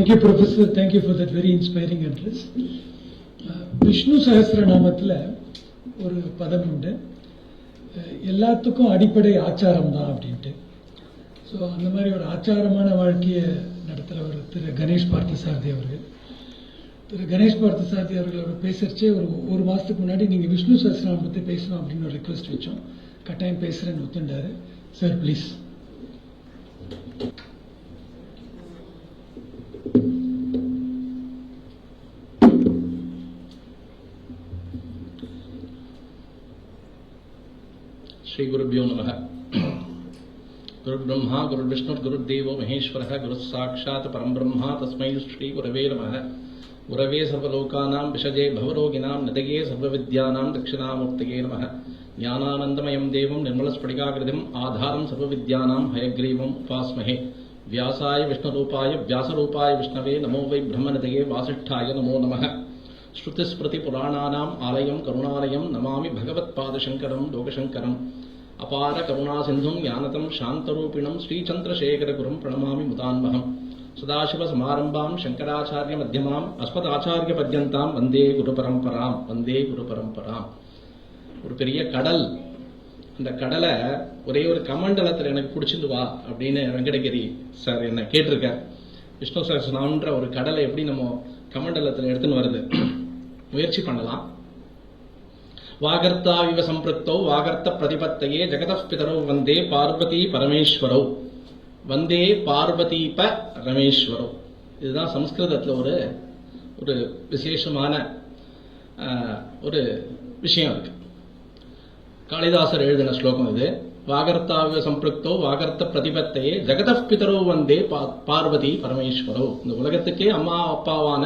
Thank you, Professor. Thank you for that very inspiring address. Vishnu சஹஸ்ரநாமத்தில் ஒரு பதம் உண்டு, எல்லாத்துக்கும் அடிப்படை ஆச்சாரம் தான் அப்படின்ட்டு. ஸோ அந்த மாதிரி ஒரு ஆச்சாரமான வாழ்க்கையை நடத்துகிறவர் திரு கணேஷ் பார்த்தசாரதி அவர்கள். திரு கணேஷ் பார்த்தசாரதி அவர்களோட பேசுகிறச்சே ஒரு மாதத்துக்கு முன்னாடி நீங்கள் விஷ்ணு சஹஸ்ரநாமம் பற்றி பேசணும் அப்படின்னு ஒரு ரிக்வெஸ்ட் வச்சோம். கட்டாயம் பேசுகிறேன்னு ஒத்துண்டாரு. Sir please. श्री गुरुभ्यो नमः। गुरुर्ब्रह्मा गुरुर्विष्णुर् गुरुर्देवो महेश्वरः गुरुः साक्षात् परं ब्रह्म तस्मै श्री गुरवे नमः। गुरवे सर्वलोकानां विषजे भवरोगिणां निधये सर्वविद्यानां दक्षिणामूर्तये नमः। ज्ञानानन्दमयं देवं निर्मलस्फटिकाकृतिम् आधारं सर्वविद्यानां हयग्रीवम् उपास्महे। व्यासाय विष्णुरूपाय व्यासरूपाय विष्णवे नमो वै ब्रह्मनिधये वासिष्ठाय नमो नमः। श्रुतिस्मृतिपुराणानाम् आलयं करुणालयं नमामि भगवत्पादशङ्करं लोकशङ्करम्। अपार करुणासिन्धुं ज्ञानतं शान्तरूपिणं श्रीचन्द्रशेखरगुरुं प्रणमामि मुदान्वहम्। सदाशिवसमारम्भां शङ्कराचार्यमध्यमाम् अस्मदाचार्यपर्यन्तां वन्दे गुरुपरम्पराम् वन्दे गुरुपरम्पराम्। ஒரு பெரிய கடல், அந்த கடலை ஒரே ஒரு கமண்டலத்தில் எனக்கு பிடிச்சிட்டு வா அப்படின்னு வெங்கடகிரி சார் என்ன கேட்டிருக்கார். விஷ்ணு சஹஸ்ரநாமன்ற ஒரு கடலை எப்படி நம்ம கமண்டலத்தில் எடுத்துன்னு வருது, முயற்சி பண்ணலாம். வாகர்த்தா விவ சம்பிருக்தோ வாகர்த்த பிரதிபத்தையே ஜெகதः பிதரோ வந்தே பார்வதி பரமேஸ்வரோ வந்தே பார்வதி பரமேஸ்வரோ. இதுதான் சம்ஸ்கிருதத்தில் ஒரு விசேஷமான ஒரு விஷயம் இருக்கு. காளிதாசர் எழுதின ஸ்லோகம் இது. வாகர்த்தா விவ சம்பிருக்தோ வாகர்த்த பிரதிபத்தையே ஜெகதः பிதரோ வந்தே பார்வதி பரமேஸ்வரோ. இந்த உலகத்துக்கே அம்மா அப்பாவான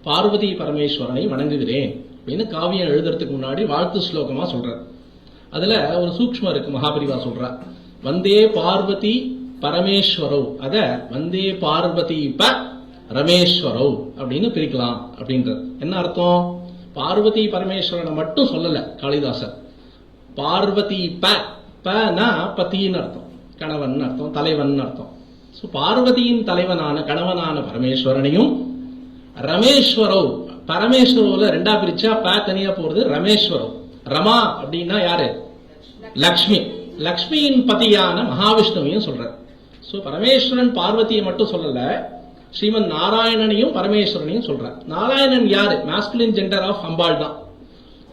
பார்வதி பரமேஸ்வரனை வணங்குகிறேன் அப்படின்னு காவியம் எழுதுறதுக்கு முன்னாடி வாழ்த்து ஸ்லோகமா சொல்றார். அதுல ஒரு சூக்ஷ்மம் இருக்கு, மகாபரிவா சொல்ற வந்தே பார்வதி பரமேஸ்வரோ, அத வந்தே பார்வதி ரமேஸ்வரோ அப்படின்னு பிரிக்கலாம் அப்படின்றது. என்ன அர்த்தம்? பார்வதி பரமேஸ்வரனை மட்டும் சொல்லல காளிதாசர். பார்வதி பனா பத்தின்னு அர்த்தம், கணவன் அர்த்தம், தலைவன் அர்த்தம். ஸோ பார்வதியின் தலைவனான கணவனான பரமேஸ்வரனையும் ரமேஸ்வரோ, பரமேஸ்வரோல ரெண்டா பிரிச்சா ப தனியா போறது ரமேஸ்வரோ. ரமா அப்படின்னா யாரு? லக்ஷ்மி. லக்ஷ்மியின் பதியான மகாவிஷ்ணுவையும் சொல்ற. ஸோ பரமேஸ்வரன் பார்வதியை மட்டும் சொல்லல, ஸ்ரீமன் நாராயணனையும் பரமேஸ்வரனையும் சொல்ற. நாராயணன் யாரு? மாஸ்குலின் ஜெண்டர் ஆஃப் அம்பாள் தான்.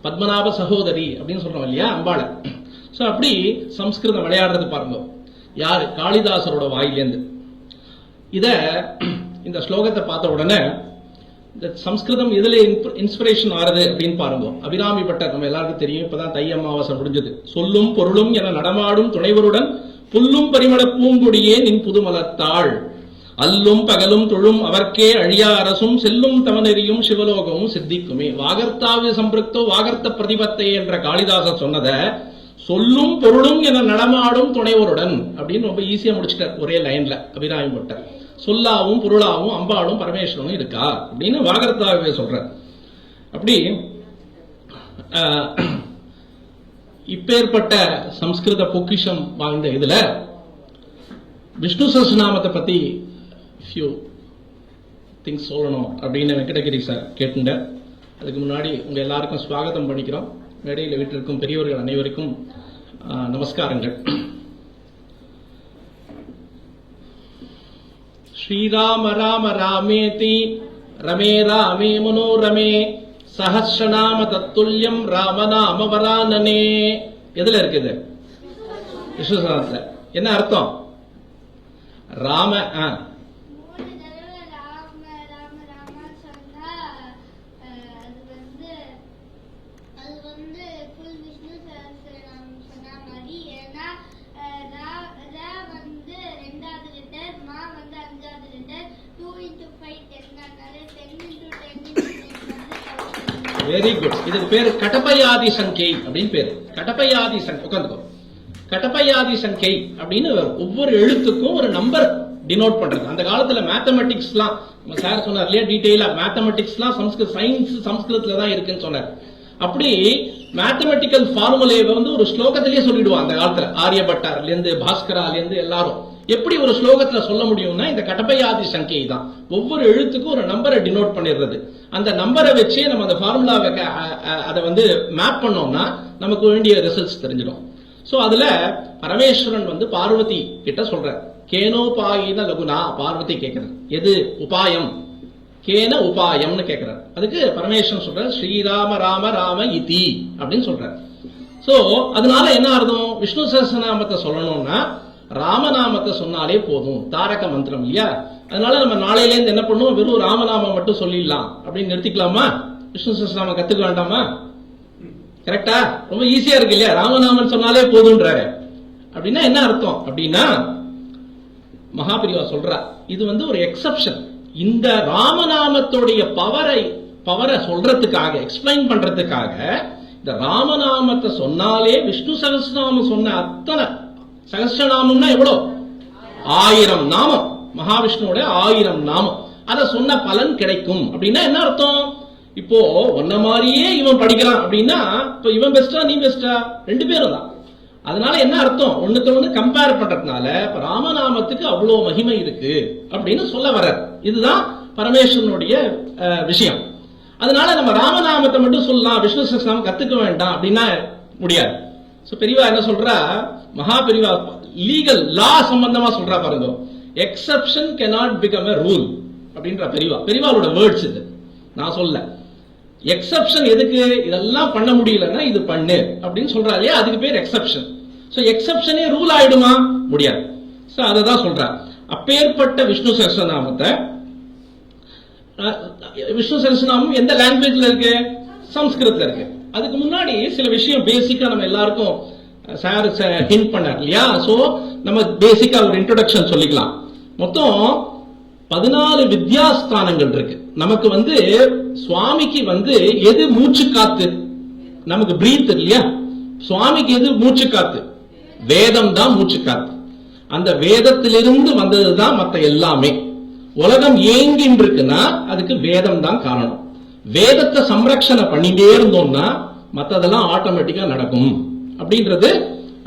பத்மநாப சகோதரி அப்படின்னு சொல்றோம் இல்லையா அம்பாளை. ஸோ அப்படி சம்ஸ்கிருதம் விளையாடுறது பாருங்க. யாரு? காளிதாசரோட வாயிலேருந்து. இந்த ஸ்லோகத்தை பார்த்த உடனே இந்த சம்ஸ்கிருதம் எதுல இன்ஸ்பிரேஷன் ஆறுது அப்படின்னு பாருங்க. அபிராமி பட்டர் நம்ம எல்லாருக்கும் தெரியும், இப்பதான் தை அமாவாசை முடிஞ்சது. சொல்லும் பொருளும் என நடமாடும் துணைவருடன் புல்லும் பரிமள பூங்கொடியே நின் புதுமலத்தாள் அல்லும் பகலும் தொழும் அவர்க்கே அழியா அரசும் செல்லும் தவனெறியும் சிவலோகமும் சித்திக்குமே. வாகர்த்தாவி சம்பிருக்தோ வாகர்த்த பிரதிபத்தை என்ற காளிதாசன் சொன்னத சொல்லும் பொருளும் என நடமாடும் துணைவருடன் அப்படின்னு ரொம்ப ஈஸியா முடிச்சிட்டார் ஒரே லைன்ல அபிராமி பட்டர். சொல்லாவும் பொருளாவும் அம்பாளும் பரமேஸ்வரனும் இருக்கா அப்படின்னு வாகர்த்தாவே சொல்ற. அப்படி இப்பேற்பட்ட சம்ஸ்கிருத பொக்கிஷம் வாழ்ந்த இதுல விஷ்ணு சஹஸ்ரநாமத்தை பத்தி ஃபியூ திங்ஸ் சொல்லணும் அப்படின்னு வெங்கடகிரி சார் கேட்டுண்ட. அதுக்கு முன்னாடி உங்க எல்லாருக்கும் ஸ்வாகதம் பண்ணிக்கிறோம். மேடையில் வீட்டிற்கும் பெரியவர்கள் அனைவருக்கும் நமஸ்காரங்கள். ஸ்ரீராம ராம ராமேதி ரமே ராமே மனோரமே சஹஸ்ரநாம தத்துல்யம் ராமநாம வரானனே. எதுல இருக்குது? விஷ்ணு சஹஸ்ரநாமத்துல. என்ன அர்த்தம்? Rama very good. இதுக்கு பேரு கடபயாதி சங்கை அப்படின்னு பேரு. கடபயாதி சங்கை, உட்காந்துக்கோ. கடபயாதி சங்கை அப்படின்னு ஒவ்வொரு எழுத்துக்கும் ஒரு நம்பர் டினோட் பண்றது. அந்த காலத்துல மேத்தமெட்டிக்ஸ்லாம் நம்ம சார் சொன்னார் இல்லையா, டீடைலா மேத்தமெட்டிக்ஸ்லாம் சயின்ஸ் சம்ஸ்கிருதத்துல தான் இருக்குன்னு சொன்னார். அப்படி மேத்தமெட்டிக்கல் ஃபார்முலேவை ஒரு ஸ்லோகத்திலேயே சொல்லிடுவாங்க அந்த காலத்துல. ஆரியபட்டார்ல இருந்து பாஸ்கரால இருந்து எல்லாரும் எப்படி ஒரு ஸ்லோகத்துல சொல்ல முடியும்னா இந்த கடபயாதி சங்கை தான். ஒவ்வொரு எழுத்துக்கும் ஒரு நம்பரை டினோட் பண்ணிடுறது. அந்த நம்பரை வச்சே நம்ம அந்த ஃபார்முலாவை அதை வந்து மேப் பண்ணோம்னா நமக்கு வேண்டிய ரிசல்ட்ஸ் தெரிஞ்சிடும். சோ அதுல பரமேஸ்வரன் வந்து பார்வதி கிட்ட சொல்ற கேனோபாயின லகுனா, பார்வதி கேட்கிறார் எது உபாயம், கேன உபாயம்னு கேட்கிறார். அதுக்கு பரமேஸ்வரன் சொல்ற ஸ்ரீராம ராம ராம இதி அப்படின்னு சொல்றார். சோ அதனால என்ன அர்த்தம், விஷ்ணு சஹஸ்ரநாமத்தை சொல்லணும்னா ராமநாமத்தை சொன்னாலே போதும், தாரக மந்திரம் இல்லையா. அதனால நம்ம நாளையில இருந்து என்ன பண்ணுவோம், வெறும் ராமநாமம் மட்டும் சொல்லிடலாம் அப்படின்னு நிறுத்திக்கலாமா? விஷ்ணு சஹஸ்ரநாமம் கத்துக்க வேண்டாமா? கரெக்டா? ரொம்ப ஈஸியா இருக்கு இல்லையா, ராமநாமன் சொன்னாலே போதுன்றாரு. அப்படின்னா என்ன அர்த்தம் அப்படின்னா, மகாபிரிவா சொல்றா இது வந்து ஒரு எக்ஸப்ஷன். இந்த ராமநாமத்தோடைய பவரை சொல்றதுக்காக, எக்ஸ்பிளைன் பண்றதுக்காக இந்த ராமநாமத்தை சொன்னாலே விஷ்ணு சகஸ்ரநாமம் சொன்ன அத்தனை, சகஸ்ரநாமம்னா எவ்வளவு, 1000 நாமம், மகாவிஷ்ணுவோட 1000 நாமம், அதை சொன்ன பலன் கிடைக்கும். அப்படின்னா என்ன அர்த்தம், இப்போ ஒன்ன மாதிரியே இவன் படிக்கிறான் அப்படின்னா இப்ப இவன் பெஸ்டா நீ பெஸ்டா, 2 பேரும் தான். அதனால என்ன அர்த்தம், ஒண்ணுக்கு ஒண்ணு கம்பேர் பண்றதுனால இப்ப ராமநாமத்துக்கு அவ்வளவு மகிமை இருக்கு அப்படின்னு சொல்ல வர. இதுதான் பரமேஸ்வரனுடைய விஷயம். அதனால நம்ம ராமநாமத்தை மட்டும் சொல்லலாம், விஷ்ணு சஹஸ்ரநாமம் கத்துக்க வேண்டாம் அப்படின்னா முடியாது. சோ பெரியவா என்ன சொல்றா, மகா பெரியவா லீகல் லா சம்பந்தமா சொல்றா பாருங்க, exception cannot become a rule அப்படின்ற பெரியவாளோட வேர்ட்ஸ் இது, நான் சொல்ல. எக்ஸப்ஷன் எதுக்கு, இதெல்லாம் பண்ண முடியலன்னா இது பண்ணு அப்படின்னு சொல்றா இல்லையா, அதுக்கு பேர் எக்ஸப்ஷன். சோ எக்ஸப்ஷனே ரூல் ஆயிடுமா, முடியாது. சோ அததான் சொல்றா. அப்பேற்பட்ட விஷ்ணு சஹஸ்ரநாமத்தை, விஷ்ணு சஹஸ்ரநாமம் எந்த லாங்குவேஜ்ல இருக்கு, சம்ஸ்கிருதத்துல இருக்கு. அதுக்கு முன்னாடி சில விஷயம் பேசிக்கா நம்ம எல்லாருக்கும் சார் ஹிண்ட் பண்ணார் இல்லையா. சோ நம்ம பேசிக்கா ஒரு இன்ட்ரோடக்ஷன் சொல்லிக்கலாம். மொத்தம் 14 வித்யாஸ்தானங்கள் இருக்கு. நமக்கு வந்து சுவாமிக்கு வந்து எது மூச்சு காத்து, நமக்கு பிரீத் இல்லையா, சுவாமிக்கு எது மூச்சு காத்து, வேதம் தான் மூச்சு காத்து. அந்த வேதத்திலிருந்து வந்ததுதான் மத்த எல்லாமே. உலகம் ஏங்கின்னு இருக்குன்னா அதுக்கு வேதம் தான் காரணம். வேதத்தை சம்ரக்ஷணை பண்ணிட்டே இருந்தோம்னா மத்ததெல்லாம் ஆட்டோமேட்டிக்கா நடக்கும் அப்படின்றது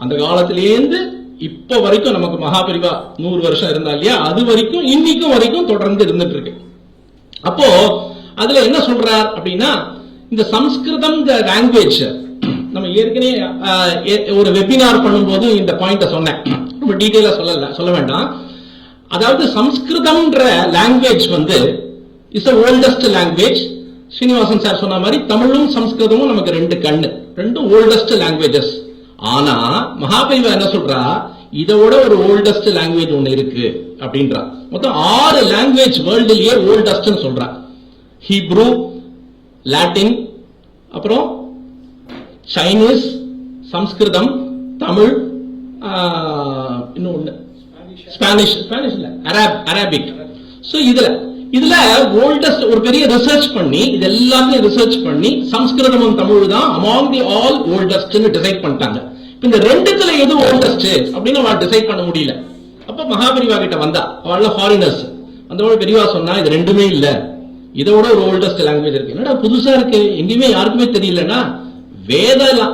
அந்த காலத்திலேருந்து இப்ப வரைக்கும் நமக்கு மகாபரிவா 100 வருஷம் இருந்தா இல்லையா, அது வரைக்கும் இன்னைக்கும் வரைக்கும் தொடர்ந்து இருந்துட்டு இருக்கு. அப்போ அதுல என்ன சொல்றார் அப்படின்னா, இந்த சம்ஸ்கிருதம் லாங்குவேஜ் நம்ம ஏற்கனவே ஒரு வெபினார் பண்ணும்போது இந்த பாயிண்ட சொன்னேன், ரொம்ப டீடைலா சொல்ல வேண்டாம். அதாவது சம்ஸ்கிருதம்ன்ற லாங்குவேஜ் வந்து is the oldest language. Srinivasan sir சொன்ன மாதிரி தமிழும் சம்ஸ்கிருதமும் நமக்கு 2 கண்ணு, 2 ஓல்டஸ்ட் லாங்குவேஜஸ். ஆனா மகாபரிவா என்ன சொல்றா, இதோட ஒரு ஓல்டஸ்ட் லாங்குவேஜ் ஒண்ணு இருக்கு அப்படின்றா. மொத்தம் 6 லாங்குவேஜ் வேர்ல்டுலயே ஓல்டஸ்ட் சொல்றா. ஹீப்ரூ, லாட்டின், அப்புறம் சைனீஸ், சம்ஸ்கிருதம், தமிழ், இன்னொன்னு ஸ்பானிஷ் இல்ல அரபிக். சோ இதுல ஓல்டஸ்ட் ஒரு பெரிய ரிசர்ச் பண்ணி, இது எல்லாத்தையும் ரிசர்ச் பண்ணி சம்ஸ்கிருதமும் தமிழ் தான் among the all oldest decide பண்ணிட்டாங்க. இந்த 2த்துல எது ஓல்டஸ்ட் அப்படின்னு அவ டிசைட் பண்ண முடியல. அப்ப மகாபரிவா கிட்ட வந்தா, அவள ஃபாரினர்ஸ் அந்த பெரியவா சொன்னா இது 2மே இல்ல, இதோட ஒரு ஓல்டஸ்ட் லாங்குவேஜ் இருக்கு. என்னடா புதுசா இருக்கு, எங்கேயுமே யாருக்குமே தெரியலன்னா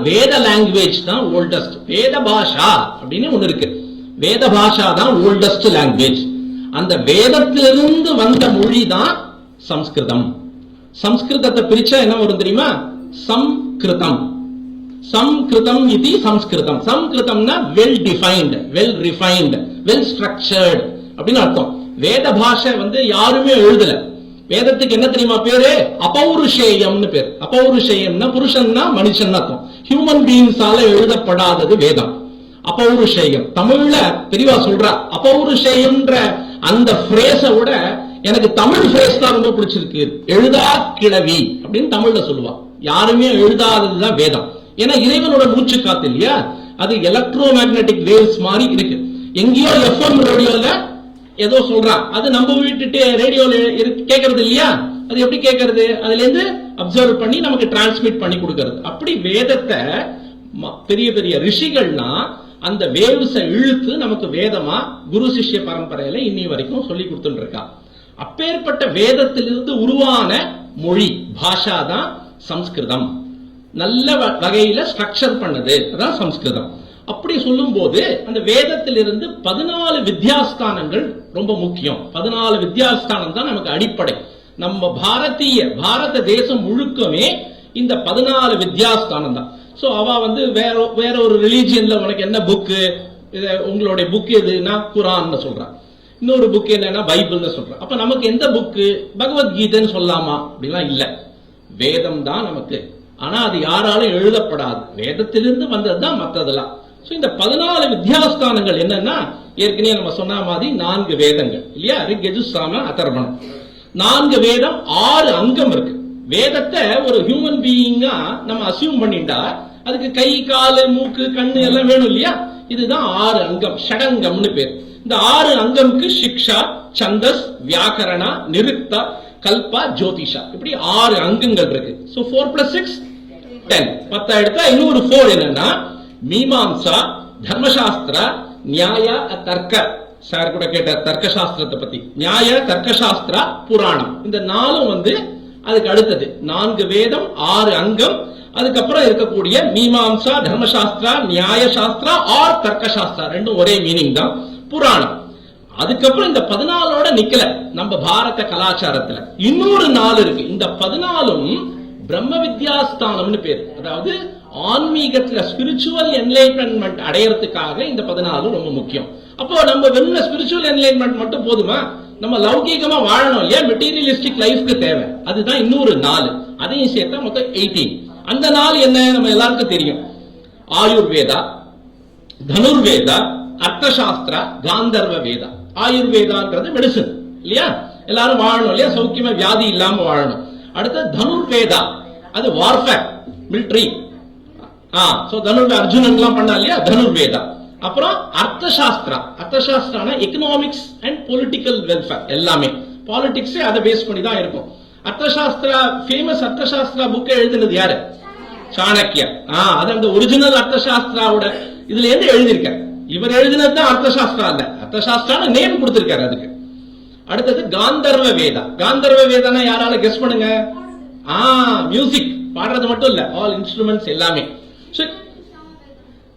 வேத லாங்குவேஜ் தான் ஓல்டஸ்ட். வேத பாஷா அப்படின்னு ஒண்ணு இருக்கு, வேத பாஷா தான் ஓல்டஸ்ட் லாங்குவேஜ். அந்த வேதத்திலிருந்து வந்த மொழி தான் சம்ஸ்கிருதம். சம்ஸ்கிருதத்தை பிரிச்சா என்ன வரும் தெரியுமா, சம்கிருதம். சம்கிருதம் இது சம்ஸ்கிருதம். சம்கிருதம்னா well defined, well refined, well structured அப்படின்னு அர்த்தம். வேத பாஷை வந்து யாருமே எழுதல. வேதத்துக்கு என்ன தெரியுமா பேரு, அபௌருஷேயம்னு பேர். அபௌருஷேயம்னா புருஷன்னா மனுஷன் அர்த்தம். ஹியூமன் பீயிங்ஸால எழுதப்படாதது வேதம், அபௌருஷேயம். தமிழ்ல பெரியவா சொல்றா, அபௌருஷேயம்ன்ற அந்த பிரேஸ விட எனக்கு தமிழ் பிரேஸ் தான் ரொம்ப பிடிச்சிருக்கு. எழுதா கிழவி அப்படின்னு தமிழ்ல சொல்லுவா. யாருமே எழுதாததுதான் வேதம். ஏன்னா இறைவனோட மூச்சு காத்து இல்லையா, அது எலக்ட்ரோ மேக்னெட்டிக் வேவ்ஸ் மாதிரி இருக்கு. எங்கேயோ எஃப்எம் ரேடியோல ஏதோ சொல்றான், அது நம்ம வீட்டு ரேடியோல கேட்கறது இல்லையா, அது எப்படி கேட்கறது, அதுல இருந்து அப்சர்வ் பண்ணி நமக்கு டிரான்ஸ்மிட் பண்ணி கொடுக்கறது. அப்படி வேதத்தை பெரிய பெரிய ரிஷிகள்னா அந்த வேவ்ஸ இழுத்து நமக்கு வேதமா குரு சிஷ்ய பரம்பரையில இன்னி வரைக்கும் சொல்லி கொடுத்துட்டு இருக்கா. அப்பேற்பட்ட வேதத்திலிருந்து உருவான மொழி பாஷா தான் சம்ஸ்கிருதம். நல்ல வகையில ஸ்ட்ரக்சர் பண்ணது அதான் சம்ஸ்கிருதம். அப்படி சொல்லும் போது அந்த வேதத்திலிருந்து 14 வித்யாஸ்தானங்கள் ரொம்ப முக்கியம். 14 வித்யாஸ்தானம் தான் நமக்கு அடிப்படை. நம்ம பாரத தேசம் முழுக்கமே இந்த 14 வித்யாஸ்தானம் தான். சோ அவ வந்து வேற ஒரு ரிலீஜியன்ல உனக்கு என்ன புக்கு, உங்களுடைய புக் எதுனா குரான் சொல்றான், இன்னொரு புக் என்னன்னா பைபிள்னு சொல்றான். அப்ப நமக்கு எந்த புக்கு, பகவத்கீதைன்னு சொல்லலாமா அப்படிலாம் இல்ல, வேதம் தான் நமக்கு. ஆனா அது யாராலும் எழுதப்படாது, வேதத்திலிருந்து வந்ததுதான் மற்றதெல்லாம். சோ இந்த 14 வித்யாஸ்தானங்கள் என்னன்னா, ஏற்கனவே நம்ம சொன்ன மாதிரி 4 வேதங்கள் இல்லையா, ரிக் யஜுர் சாம அதர்வணம், 4 வேதம், 6 அங்கம் இருக்கு. வேதத்தை ஒரு ஹியூமன் பீயிங்கா நம்ம அசியூம் பண்ணிட்டா அதுக்கு கை, காலு, மூக்கு, கண்ணு எல்லாம் வேணும் இல்லையா. இதுதான் 6 அங்கம், ஷடங்கம்னு பேர். இந்த 6 அங்கம்க்கு சிக்ஷா, சந்தஸ், வியாக்கரணா, நிருக்தா, கல்பா, ஜோதிஷா, இப்படி 6 அங்கங்கள் இருக்கு. சோ 4 + 6 10. 10 எடுத்தா இன்னொரு 4 என்னன்னா மீமாம்சா, தர்மசாஸ்திரா, நியாய, தர்க்க. சார் கூட கேட்ட தர்க்க சாஸ்திரத்தை பத்தி. நியாய, தர்க்க சாஸ்திரா, புராணம், இந்த 4 வந்து அதுக்கு அடுத்தது. 4 வேதம், 6 அங்கம், அதுக்கப்புறம் இருக்கக்கூடிய மீமாம்சா, தர்மசாஸ்திரா, நியாய சாஸ்திரா ஆர் தர்க்க சாஸ்திரா, ரெண்டும் ஒரே மீனிங் தான், புராணம். அதுக்கப்புறம் இந்த 14ஓட நிக்கல நம்ம பாரத கலாச்சாரத்துல. இன்னொரு 4 இருக்கு. இந்த 14ம் பிரம்ம வித்யாஸ்தானம்னு பேர். அதாவது ஆன்மீகத்துல ஸ்பிரிச்சுவல் என்லைட்மென்ட் அடையறதுக்காக இந்த 14 ரொம்ப முக்கியம். அப்போ நம்ம வெறும் ஸ்பிரிச்சுவல் என்லைட்மென்ட் மட்டும் போதுமா? நம்ம லௌகீகமா வாழணும் இல்லையா, மெட்டீரியலிஸ்டிக் லைஃப்க்கு தேவை. அதுதான் இன்னொரு 4. அதையும் சேர்த்தா மொத்தம் 18. அந்த 4 என்ன நம்ம எல்லாருக்கும் தெரியும். ஆயுர்வேதா, தனுர்வேதா, அர்த்தசாஸ்திரா, காந்தர்வ வேதா. ஆயுர்வேதான்றது மெடிசன் இல்லையா, எல்லாரும் வாழணும் இல்லையா, சௌக்கியமா வியாதி இல்லாம வாழணும். அடுத்து தனுர்வேதா, அது வார்ஃபேர், மிலிட்டரி. அர்ஜுனன் எல்லாம் பண்ணா இல்லையா, தனுர்வேதா. அப்புறம் அர்த்தசாஸ்திரா, அர்த்தசாஸ்திரான எக்கனாமிக்ஸ் அண்ட் பொலிட்டிக்கல் வெல்ஃபேர், எல்லாமே பாலிடிக்ஸ் அதை பேஸ் பண்ணி தான் இருக்கும். அர்த்தசாஸ்திரா, ஃபேமஸ் அர்த்தசாஸ்திரா புக்கை எழுதினது யாரு? சாணக்கியா. அது அந்த ஒரிஜினல் அர்த்தசாஸ்திராவோட இதுல இருந்து எழுதியிருக்க. இவர் எழுதினது தான் அர்த்தசாஸ்திரா இல்ல, அர்த்தசாஸ்திரான நேம் கொடுத்திருக்காரு அதுக்கு. அடுத்தது காந்தர்வ வேதா. காந்தர்வ வேதானா யாரால கெஸ் பண்ணுங்க? மியூசிக், பாடுறது மட்டும் இல்ல, ஆல் இன்ஸ்ட்ருமெண்ட்ஸ் எல்லாமே.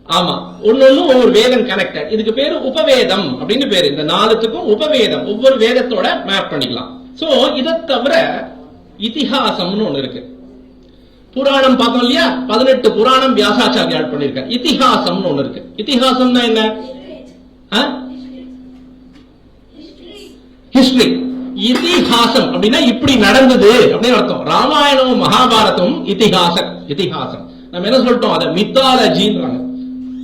ஆமா, ஒன்னொன்னு ஒவ்வொரு வேதம் கனெக்டட். இதுக்கு பேரு உபவேதம் அப்படின்னு பேரு. இந்த 4த்துக்கும் உபவேதம், ஒவ்வொரு வேதத்தோட மேப் பண்ணிக்கலாம். சோ இதை தவிர இதிஹாசம்னு ஒண்ணு இருக்கு. புராணம் பார்த்தோம் இல்லையா, 18 புராணம் வியாசாச்சாரியால் பண்ணிருக்கார். இதிஹாசம்னு ஒண்ணு இருக்கு. இதிஹாசம்னா என்ன? ஹிஸ்டரி. இதிஹாசம் அப்படின்னா இப்படி நடந்தது அப்படின்னு அர்த்தம். ராமாயணமும் மகாபாரதமும் இதிஹாசம். நம்ம என்ன சொல்லிட்டோம், அதை மித்தாலஜின்றாங்க.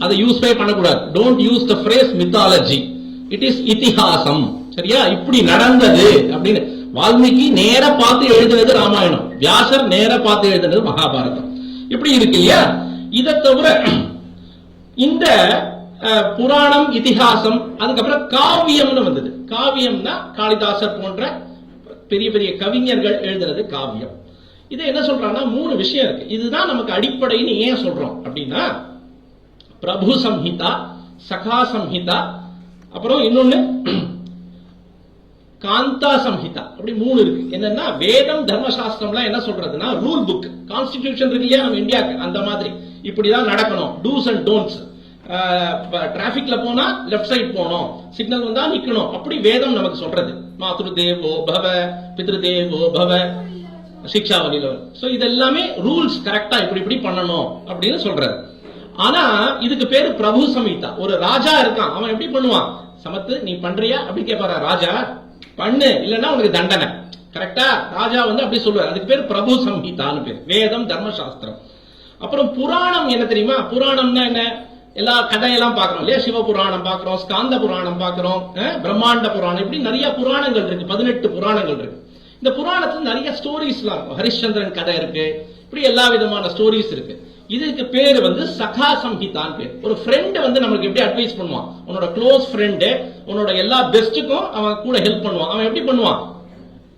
அதை யூஸ் பண்ணக்கூடாது. Don't use the phrase mythology, it is itihasam. சரியா? இப்படி நடந்தது அப்படின்னு. வால்மீகி நேர பார்த்து எழுதினது ராமாயணம், வியாசர் நேர பார்த்து எழுதினது மகாபாரதம். இப்படி இருக்கு இல்லையா. இதை தவிர இந்த புராணம், இதிஹாசம், அதுக்கப்புறம் காவியம்னு வந்தது. காவியம்னா காளிதாசர் போன்ற பெரிய பெரிய கவிஞர்கள் எழுதுறது காவியம். இதை என்ன சொல்றாங்கன்னா 3 விஷயம் இருக்கு. இதுதான் நமக்கு அடிப்படைன்னு ஏன் சொல்றோம் அப்படின்னா, பிரபு சம்ஹிதா, சகா சம்ஹிதா, அப்புறம் இன்னொன்னு காந்தா சம்ஹிதா, அப்படி 3 இருக்கு. என்னன்னா வேதம், தர்மசாஸ்திரம்லாம் என்ன சொல்றதுன்னா ரூல் புக், கான்ஸ்டிடியூஷன் இருக்கு இல்லையா நம்ம இந்தியாவுக்கு, அந்த மாதிரி இப்படிதான் நடக்கணும், டூஸ் அண்ட் டோன்ட்ஸ். டிராபிக்ல போனா லெப்ட் சைட் போனோம், சிக்னல் வந்தா நிக்கணும், அப்படி வேதம் நமக்கு சொல்றது. மாத்ரு தேவோ பவ, பித்ரு தேவோ பவ, சிக்ஷாவலியில. சோ இதெல்லாமே ரூல்ஸ், கரெக்டா இப்படி இப்படி பண்ணணும் அப்படின்னு சொல்றது. ஆனா இதுக்கு பேரு பிரபு சம்ஹிதா. ஒரு ராஜா இருக்கான், அவன் எப்படி பண்ணுவான்? சமத்து நீ பண்றியா அப்படி கேட்பாரா ராஜா? பண்ணு, இல்லன்னா உனக்கு தண்டனை. கரெக்டா? ராஜா வந்து அப்படி சொல்லுவார். அதுக்கு பேர் பிரபு சம்ஹிதான்னு பேர். வேதம், தர்மசாஸ்திரம். அப்புறம் புராணம் என்ன தெரியுமா? புராணம்னா என்ன? எல்லா கதையெல்லாம் பாக்குறோம் இல்லையா, சிவ புராணம் பாக்குறோம், ஸ்காந்த புராணம் பாக்குறோம், பிரம்மாண்ட புராணம், இப்படி நிறைய புராணங்கள் இருக்கு. 18 புராணங்கள் இருக்கு. இந்த புராணத்துல நிறைய ஸ்டோரிஸ் எல்லாம் இருக்கும். ஹரிச்சந்திரன் கதை இருக்கு, இப்படி எல்லா விதமான ஸ்டோரிஸ் இருக்கு. இதுக்கு பேரு வந்து சகா சம்ஹிதான் பேர். ஒரு ஃப்ரெண்ட் வந்து நமக்கு எப்படி அட்வைஸ் பண்ணுவான், உன்னோட க்ளோஸ் ஃப்ரெண்டு உன்னோட எல்லா பெஸ்ட்டுக்கும் அவன் கூட ஹெல்ப் பண்ணுவான். அவன் எப்படி பண்ணுவான்?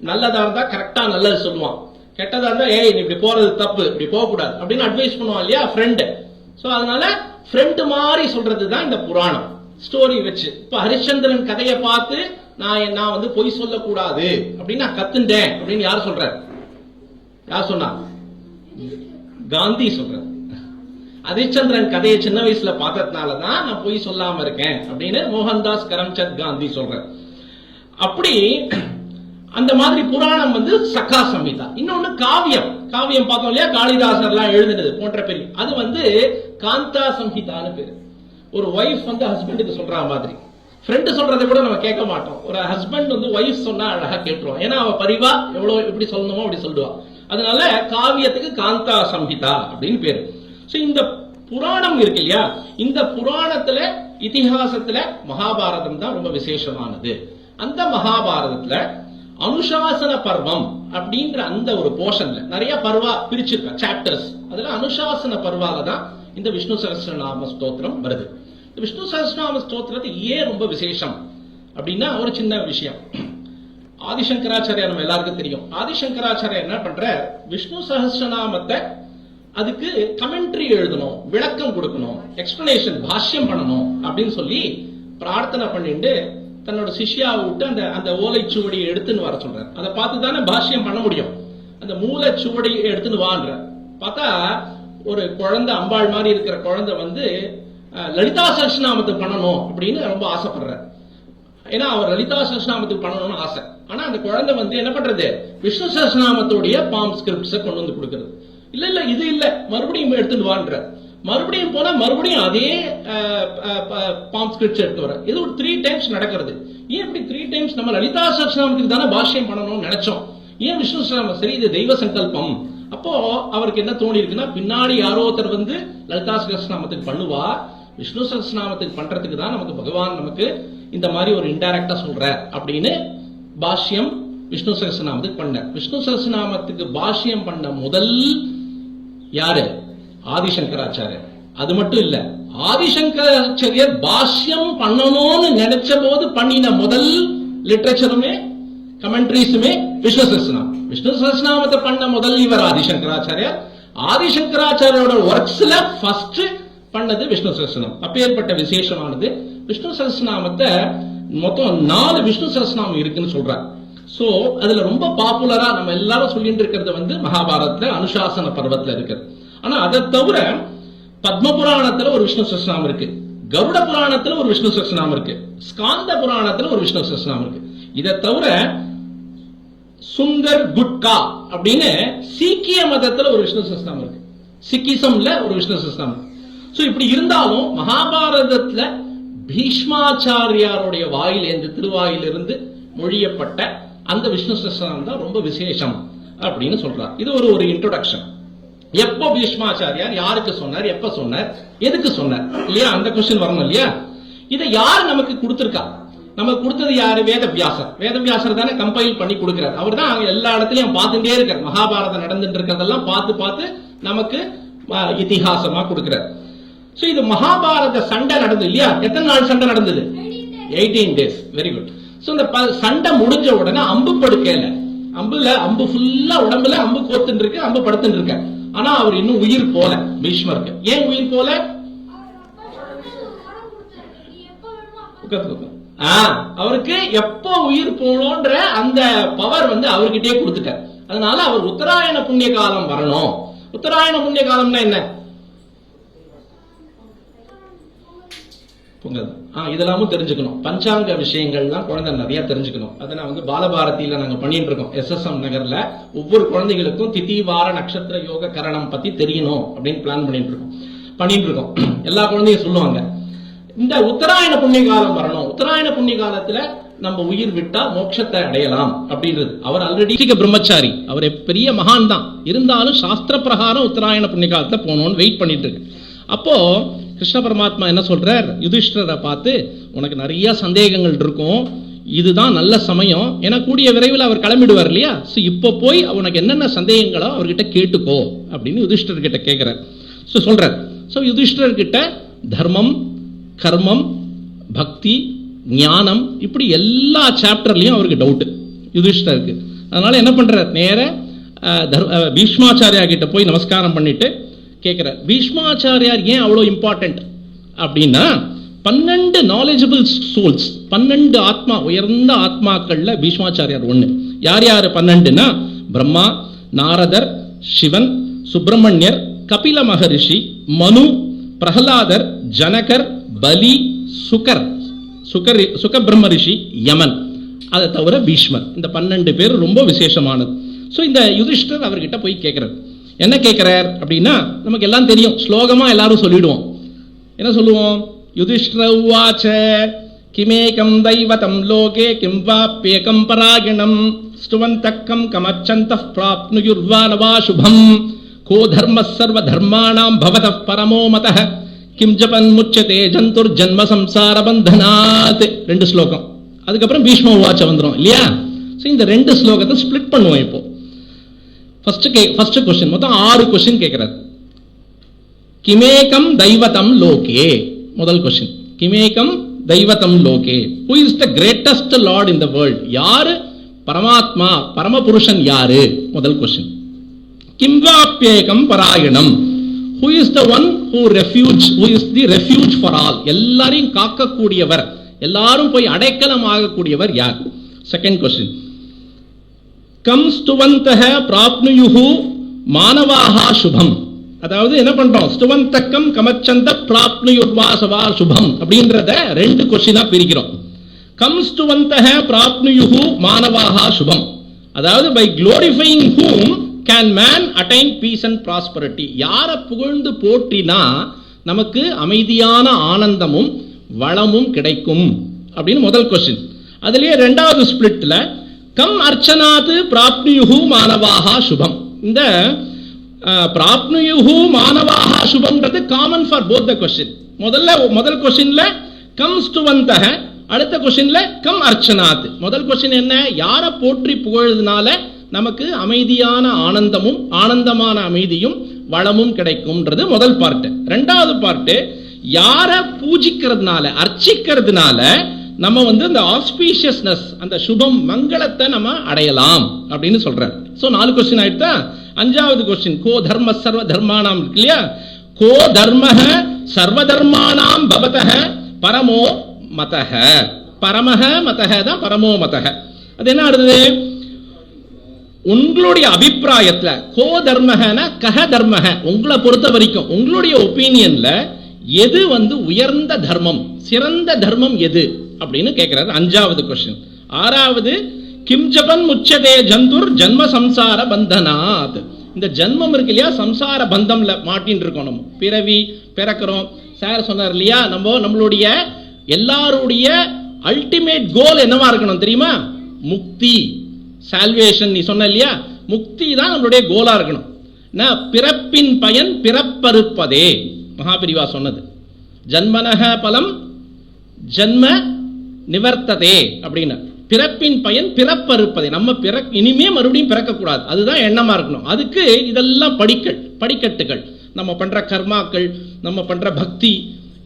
நல்லதா இருந்தா கரெக்டா நல்லது சொல்லுவான், கெட்டதா இருந்தா ஏய் நீ இப்படி போறது தப்பு, இப்படி போக கூடாது அப்படின்னு அட்வைஸ் பண்ணுவான் இல்லையா ஃப்ரெண்டு. சோ அதனால ஃப்ரெண்டு மாதிரி சொல்றதுதான் இந்த புராணம், ஸ்டோரி வச்சு. இப்ப ஹரிச்சந்திரன் கதையை பார்த்து நான் வந்து பொய் சொல்லக்கூடாது அப்படின்னு நான் கத்துட்டேன் அப்படின்னு யார் சொல்ற? யார் சொன்னா? காந்தி சொல்ற. அதிச்சந்திரன் கதையை சின்ன வயசுல பார்த்ததுனாலதான் நான் போய் சொல்லாம இருக்கேன் அப்படின்னு மோகன்தாஸ் கரம்சந்த் காந்தி சொல்றார். அப்படி அந்த மாதிரி புராணம் வந்து சகா சம்ஹிதா. இன்னொன்னு காவியம் பார்த்தோம் இல்லையா, காளிதாசர் எல்லாம் எழுதுனது போன்ற பெரிய, அது வந்து காந்தா சம்ஹிதான்னு பேரு. ஒரு ஒய்ஃப் வந்து ஹஸ்பண்டுக்கு சொல்ற மாதிரி, ஃப்ரெண்டு சொல்றதை கூட நம்ம கேட்க மாட்டோம். ஒரு ஹஸ்பண்ட் வந்து ஒய்ஃப் சொன்னா அழகா கேட்டுருவோம். ஏன்னா அவ பரிவா எவ்வளவு எப்படி சொல்லணுமோ அப்படி சொல்லுவா. அதனால காவியத்துக்கு காந்தா சம்ஹிதா அப்படின்னு பேரு. இந்த புராணம் இருக்கு இல்லையா, இந்த புராணத்துல இதிகாசத்துல மகாபாரதம் தான் ரொம்ப விசேஷமானது. அந்த மகாபாரதத்துல அனுசாசன பர்வம் அப்படின்ற அந்த ஒரு போர்ஷன்ல நிறைய பர்வா பிரிச்சிருக்க சாப்டர்ஸ், அதுல அனுசாசன பர்வால தான் இந்த விஷ்ணு சஹஸ்ரநாம ஸ்தோத்திரம் வருது. விஷ்ணு சஹஸ்ரநாம ஸ்தோத்திரத்தை ஏன் ரொம்ப விசேஷம் அப்படின்னா, ஒரு சின்ன விஷயம். ஆதிசங்கராச்சாரியா நம்ம எல்லாருக்கும் தெரியும். ஆதிசங்கராச்சாரியா என்ன பண்ற, விஷ்ணு சஹஸ்ரநாமத்தை அதுக்கு கமெண்ட்ரி எழுதணும், விளக்கம் கொடுக்கணும், எக்ஸ்பிளனேஷன் பாஷ்யம் பண்ணணும் அப்படின்னு சொல்லி பிரார்த்தனை பண்ணிட்டு தன்னோட சிஷ்யாவை விட்டு அந்த அந்த ஓலைச்சுவடியை எடுத்துன்னு வர சொல்றாரு. அதை பார்த்து தானே பாஷ்யம் பண்ண முடியும். அந்த மூலச்சுவடியை எடுத்துன்னு வான்ற பார்த்தா ஒரு குழந்தை, அம்பாள் மாதிரி இருக்கிற குழந்தை வந்து லலிதா சஹஸ்ரநாமத்துக்கு பண்ணணும் அப்படின்னு ரொம்ப ஆசைப்படுறாரு. ஏன்னா அவர் லலிதா சஹஸ்ரநாமத்துக்கு பண்ணணும்னு ஆசை. ஆனா அந்த குழந்தை வந்து என்ன பண்றது, விஷ்ணு சஹஸ்ரநாமத்துடைய பாம் ஸ்கிரிப்ட்ஸை கொண்டு வந்து கொடுக்கறது. இல்ல இது இல்ல, மறுபடியும் எடுத்துட்டு வான்ற. மறுபடியும் போனா மறுபடியும் அதே பாம் ஸ்கிரிப்ட்ஸ் எடுத்து வர. இது ஒரு 3 டைம்ஸ் நடக்கிறது. ஏன் இப்படி 3 டைம்ஸ்? நம்ம லலிதா சஹஸ்ரநாமத்துக்கு தானே பாஷ்யம் பண்ணணும்னு நினைச்சோம். ஏன் விஷ்ணு சஹஸ்ரநாமம்? சரி, இது தெய்வ சங்கல்பம். அப்போ அவருக்கு என்ன தோணி இருக்குன்னா, பின்னாடி யாரோ ஒருத்தர் வந்து லலிதா சஹஸ்ரநாமத்துக்கு பண்ணுவா, விஷ்ணு சஹஸ்ரநாமத்துக்கு பண்றதுக்கு தான் நமக்கு பகவான் நமக்கு இந்த மாதிரி ஒரு இன்டைரக்டா சொல்ற அப்படின்னு பாஷ்யம் விஷ்ணு சஹஸ்ரநாமத்துக்கு பண்ண. விஷ்ணு சஹஸ்ரநாமத்துக்கு பாஷ்யம் பண்ண முதல் யாரு? ஆதிசங்கராச்சாரியர். அது மட்டும் இல்ல, ஆதிசங்கராச்சாரியர் பாஷ்யம் பண்ணணும்னு நினைச்ச போது பண்ணின முதல் லிட்டரேச்சருமே கமெண்ட்ரிஸுமே விஷ்ணு சஹஸ்ரநாமம். விஷ்ணு சஹஸ்ரநாமத்தை பண்ண முதல் இவர் ஆதிசங்கராச்சாரியர். ஆதிசங்கராச்சாரியோட ஒர்க்ஸ்ல ஃபர்ஸ்ட் பண்ணது விஷ்ணு சஹஸ்ரநாமம். அப்பேற்பட்ட விசேஷமானது விஷ்ணு சஹஸ்ரநாமத்தை மொத்தம் 4 விஷ்ணு சஹஸ்ரநாமம் இருக்குன்னு சொல்றாங்க. சோ அதுல ரொம்ப பாப்புலரா நம்ம எல்லாரும் சொல்லிட்டு இருக்கிறது வந்து மகாபாரதத்துல அனுசாசன பர்வத்துல இருக்கிறது. ஆனா அதை தவிர பத்ம புராணத்துல ஒரு விஷ்ணு சஹஸ்ரநாமம் இருக்கு, கருட புராணத்துல ஒரு விஷ்ணு சஹஸ்ரநாமம் இருக்கு, ஸ்காந்த புராணத்துல ஒரு விஷ்ணு சஹஸ்ரநாமம் இருக்கு. இதை தவிர சுந்தர் குட்கா அப்படின்னு சீக்கிய மதத்துல ஒரு விஷ்ணு சஹஸ்ரநாமம் இருக்கு, சிக்கிசம்ல ஒரு விஷ்ணு சஹஸ்ரநாமம். சோ இப்படி இருந்தாலும் மகாபாரதத்துல பீஷ்மாச்சாரியாருடைய வாயிலிருந்து திருவாயிலிருந்து மொழியப்பட்ட அந்த விஷ்ணு சஹஸ்ரநாமம் தான் ரொம்ப விசேஷம் அப்படின்னு சொல்றார். இது ஒரு இன்ட்ரோடக்ஷன். எப்போ பீஷ்மாச்சாரியார் யாருக்கு சொன்னார், எப்ப சொன்னார், எதுக்கு சொன்னார் இல்லையா, அந்த கொஸ்டின் வரணும் இல்லையா. இதை யார் நமக்கு கொடுத்திருக்கா? நமக்கு கொடுத்தது யாரு? வேதவியாசர். வேதவியாசர் தானே கம்பைல் பண்ணி கொடுக்கிறார். அவர் தான் எல்லா இடத்துலயும் பார்த்துட்டே இருக்கார். மகாபாரதம் நடந்துட்டு இருக்கிறதெல்லாம் பார்த்து பார்த்து நமக்கு இதிகாசமா கொடுக்கிறார். சோ இது மகாபாரத சண்டை நடந்தது இல்லையா. எத்தனை நாள் சண்டை நடந்தது? 18 days. Very good. சோ இந்த சண்டை முடிஞ்ச உடனே அம்பு படுக்கையில, அம்பு ஃபுல்லா உடம்புல அம்பு கோத்துட்டு இருக்கு, அம்பு படுத்துட்டு இருக்க. ஆனா அவர் இன்னும் உயிர் போல பீஷ்மருக்கு. ஏன் உயிர் போல? அவருக்கு எப்போ உயிர் போனோன்ற அந்த பவர் வந்து அவர்கிட்டயே கொடுத்துட்டார். அதனால அவர் உத்தராயண புண்ணிய காலம் வரணும். உத்தராயண புண்ணிய காலம்னா என்ன? பொங்கல். இதெல்லாமும் தெரிஞ்சுக்கணும். பஞ்சாங்க விஷயங்கள்லாம் குழந்தை நிறைய தெரிஞ்சுக்கணும். அதை நான் வந்து பாலபாரதியில நாங்க பண்ணிட்டு இருக்கோம். SSM நகர்ல ஒவ்வொரு குழந்தைகளுக்கும் திதி வார நட்சத்திர யோக கரணம் பத்தி தெரியணும் அப்படின்னு பிளான் பண்ணிட்டு இருக்கோம். எல்லா குழந்தையும் சொல்லுவாங்க, இந்த உத்தராயண புண்ணிய காலம் வரணும், உத்தராயண புண்ணிய காலத்துல நம்ம உயிர் விட்டா மோட்சத்தை அடையலாம் அப்படின்றது. அவர் ஆல்ரெடி பிரம்மச்சாரி, அவர் பெரிய மகான் தான், இருந்தாலும் சாஸ்திர பிரகாரம் உத்தராயண புண்ணிய காலத்துல போகணும்னு வெயிட் பண்ணிட்டு இருக்கு. அப்போ கிருஷ்ண பரமாத்மா என்ன சொல்றார், யுதிஷ்டரை பார்த்து, உனக்கு நிறைய சந்தேகங்கள் இருக்கும், இதுதான் நல்ல சமயம், ஏன்னா கூடிய விரைவில் அவர் கிளம்பிடுவார் இல்லையா. இப்ப போய் உனக்கு என்னென்ன சந்தேகங்களோ அவர்கிட்ட கேட்டுக்கோ அப்படின்னு யுதிஷ்டர் கிட்ட கேட்கிறார். சொல்றார். யுதிஷ்டர் கிட்ட தர்மம், கர்மம், பக்தி, ஞானம், இப்படி எல்லா சாப்டர்லயும் அவருக்கு டவுட் யுதிஷ்டருக்கு. அதனால என்ன பண்றார், நேர பீஷ்மாச்சாரியா கிட்ட போய் நமஸ்காரம் பண்ணிட்டு கேட்கிறார். பீஷ்மாச்சாரியார் ஏன் அவ்வளவு இம்பார்ட்டன்ட் அப்படின்னா, 12 நாலேஜபிள் சோல்ஸ், 12 ஆத்மா, உயர்ந்த ஆத்மாக்கள்ல பீஷ்மாச்சாரியார் ஒண்ணு. யார் யாரு 12னா, பிரம்மா, நாரதர், சிவன், சுப்பிரமணியர், கபில மகரிஷி, மனு, பிரகலாதர், ஜனகர், பலி, சுக பிரம்ம ரிஷி, யமன், அதை தவிர பீஷ்மர். இந்த 12 பேர் ரொம்ப விசேஷமானது. ஸோ இந்த யுதிஷ்டர் அவர்கிட்ட போய் கேட்கிறார். என்ன கேட்கிறார் அப்படின்னா, நமக்கு எல்லாம் தெரியும், ஸ்லோகமா எல்லாரும் சொல்லிடுவோம். என்ன சொல்லுவோம்? யுதிஷ்டர உவாச்ச கிமேகம் தைவதம் லோகே கிம் வாப்யேகம் பராகிணம் ஸ்துவந்தக்கம் கமச்சந்தః ப்ராப்னுயுர்வானவா சுபம் கோ தர்மஸ் சர்வ தர்மாணாம் பவதः பரமோ மதः கிம் ஜபன் முச்சதே ஜந்துர் ஜன்ம சம்சார பந்தனாத். 2 ஸ்லோகம். அதுக்கப்புறம் பீஷ்ம உவாச்ச வந்துரும் இல்லையா? சோ இந்த 2 ஸ்லோகத்தை ஸ்பிளிட் பண்ணுவோம். இப்போ ஃபர்ஸ்ட் क्वेश्चन மொத்தம் 6 क्वेश्चन கேக்குறாரு. கிமேகம் தைவதம் லோகே, முதல் क्वेश्चन. கிமேகம் தைவதம் லோகே, who is the greatest lord in the world? யாரு பரமாத்மா, பரமபுருஷன் யாரு? முதல் question. கிம்வாப்யேகம் பராயணம், who is the one who is the refuge for all? எல்லாரையும் காக்கக்கூடியவர், எல்லாரும் போய் அடைக்கலம் ஆகக்கூடியவர் யார்? Second question. கம் ஸ்துவந்தஹ பிராப்னுயுஹு மானவாஹா சுபம், அதாவது என்ன பண்றோம்? ஸ்துவந்தக்கம் கமச்சந்த பிராப்னுயுர்வாசவா சுபம் அப்படின்றத 2 क्वेश्चना பிரிக்கிறோம். கம் ஸ்துவந்தஹ பிராப்னுயுஹு மானவாஹா சுபம், அதாவது by glorifying whom can man attain peace and prosperity? யார புகழ்ந்து போற்றினா நமக்கு அமைதியான ஆனந்தமும் வளமும் கிடைக்கும் அப்படின்னு முதல் क्वेश्चन. அதுலயே இரண்டாவது ஸ்பிளிட்ல கம் அர்ச்சனாத் பிராப்னுயுஹு மானவாஹா சுபம். இந்த பிராப்னுயுஹு மானவாஹா சுபம்ன்றது common for both the question. முதல் क्वेश्चनல கம் ஸ்துவந்தஹ, அடுத்த क्वेश्चनல கம் அர்ச்சனாத். முதல் क्वेश्चन என்ன? யார போற்றி புகழ்றதுனால நமக்கு அமைதியான ஆனந்தமும் ஆனந்தமான அமைதியும் வளமும் கிடைக்கும்ன்றது முதல் பார்ட். இரண்டாவது பார்ட், யார பூஜிக்கிறதுனால அர்ச்சிக்கிறதுனால நம்ம இந்த ஆஸ்பீஷியஸ்னஸ், அந்த சுபம் மங்களத்தை நம்ம அடையலாம் அப்படின்னு சொல்றார். சோ 4 क्वेश्चन ஆயிட்டா. அஞ்சாவது क्वेश्चन, கோ தர்ம சர்வ தர்மாணாம் இருக்கு இல்லையா? கோ தர்மஹ சர்வ தர்மாணாம் பவதஹ பரமோ மதஹ. பரமஹ மதஹ தான் பரமோ மதஹ. அது என்ன அடுத்தது? உங்களுடைய அபிப்பிராயத்துல கோ தர்மஹனா கஹ தர்மஹ, உங்களை பொறுத்த வரைக்கும் உங்களுடைய ஒப்பீனியன்ல எது உயர்ந்த தர்மம், சிறந்த தர்மம் எது அப்படின்னு கேட்கிறார். அஞ்சாவது क्वेश्चन. ஆறாவது, கிம் ஜபன் முச்சதே ஜந்துர் ஜன்ம சம்சார பந்தனாத். இந்த ஜன்மம் இருக்கு இல்லையா, சம்சார பந்தம்ல மாட்டின்னு இருக்கோம். நம்ம பிறவி பிறக்கிறோம். சார் சொன்னார் இல்லையா, நம்மளுடைய எல்லாருடைய அல்டிமேட் கோல் என்னவா இருக்கணும் தெரியுமா? முக்தி, சால்வேஷன். நீ சொன்ன இல்லையா, முக்தி தான் நம்மளுடைய கோலா இருக்கணும். பிறப்பின் பயன் பிறப்பறுப்பதே, மகாபிரிவா சொன்னது. ஜன்மனஹ பலம் ஜன்ம நிவர்த்ததே அப்படின்னு. பிறப்பின் பயன் பிறப்பறுப்பதே, நம்ம இனிமே மறுபடியும் பிறக்கக்கூடாது, அதுதான் எண்ணமா இருக்கணும். அதுக்கு இதெல்லாம் படிக்கட்டுகள். நம்ம பண்ற கர்மாக்கள், நம்ம பண்ற பக்தி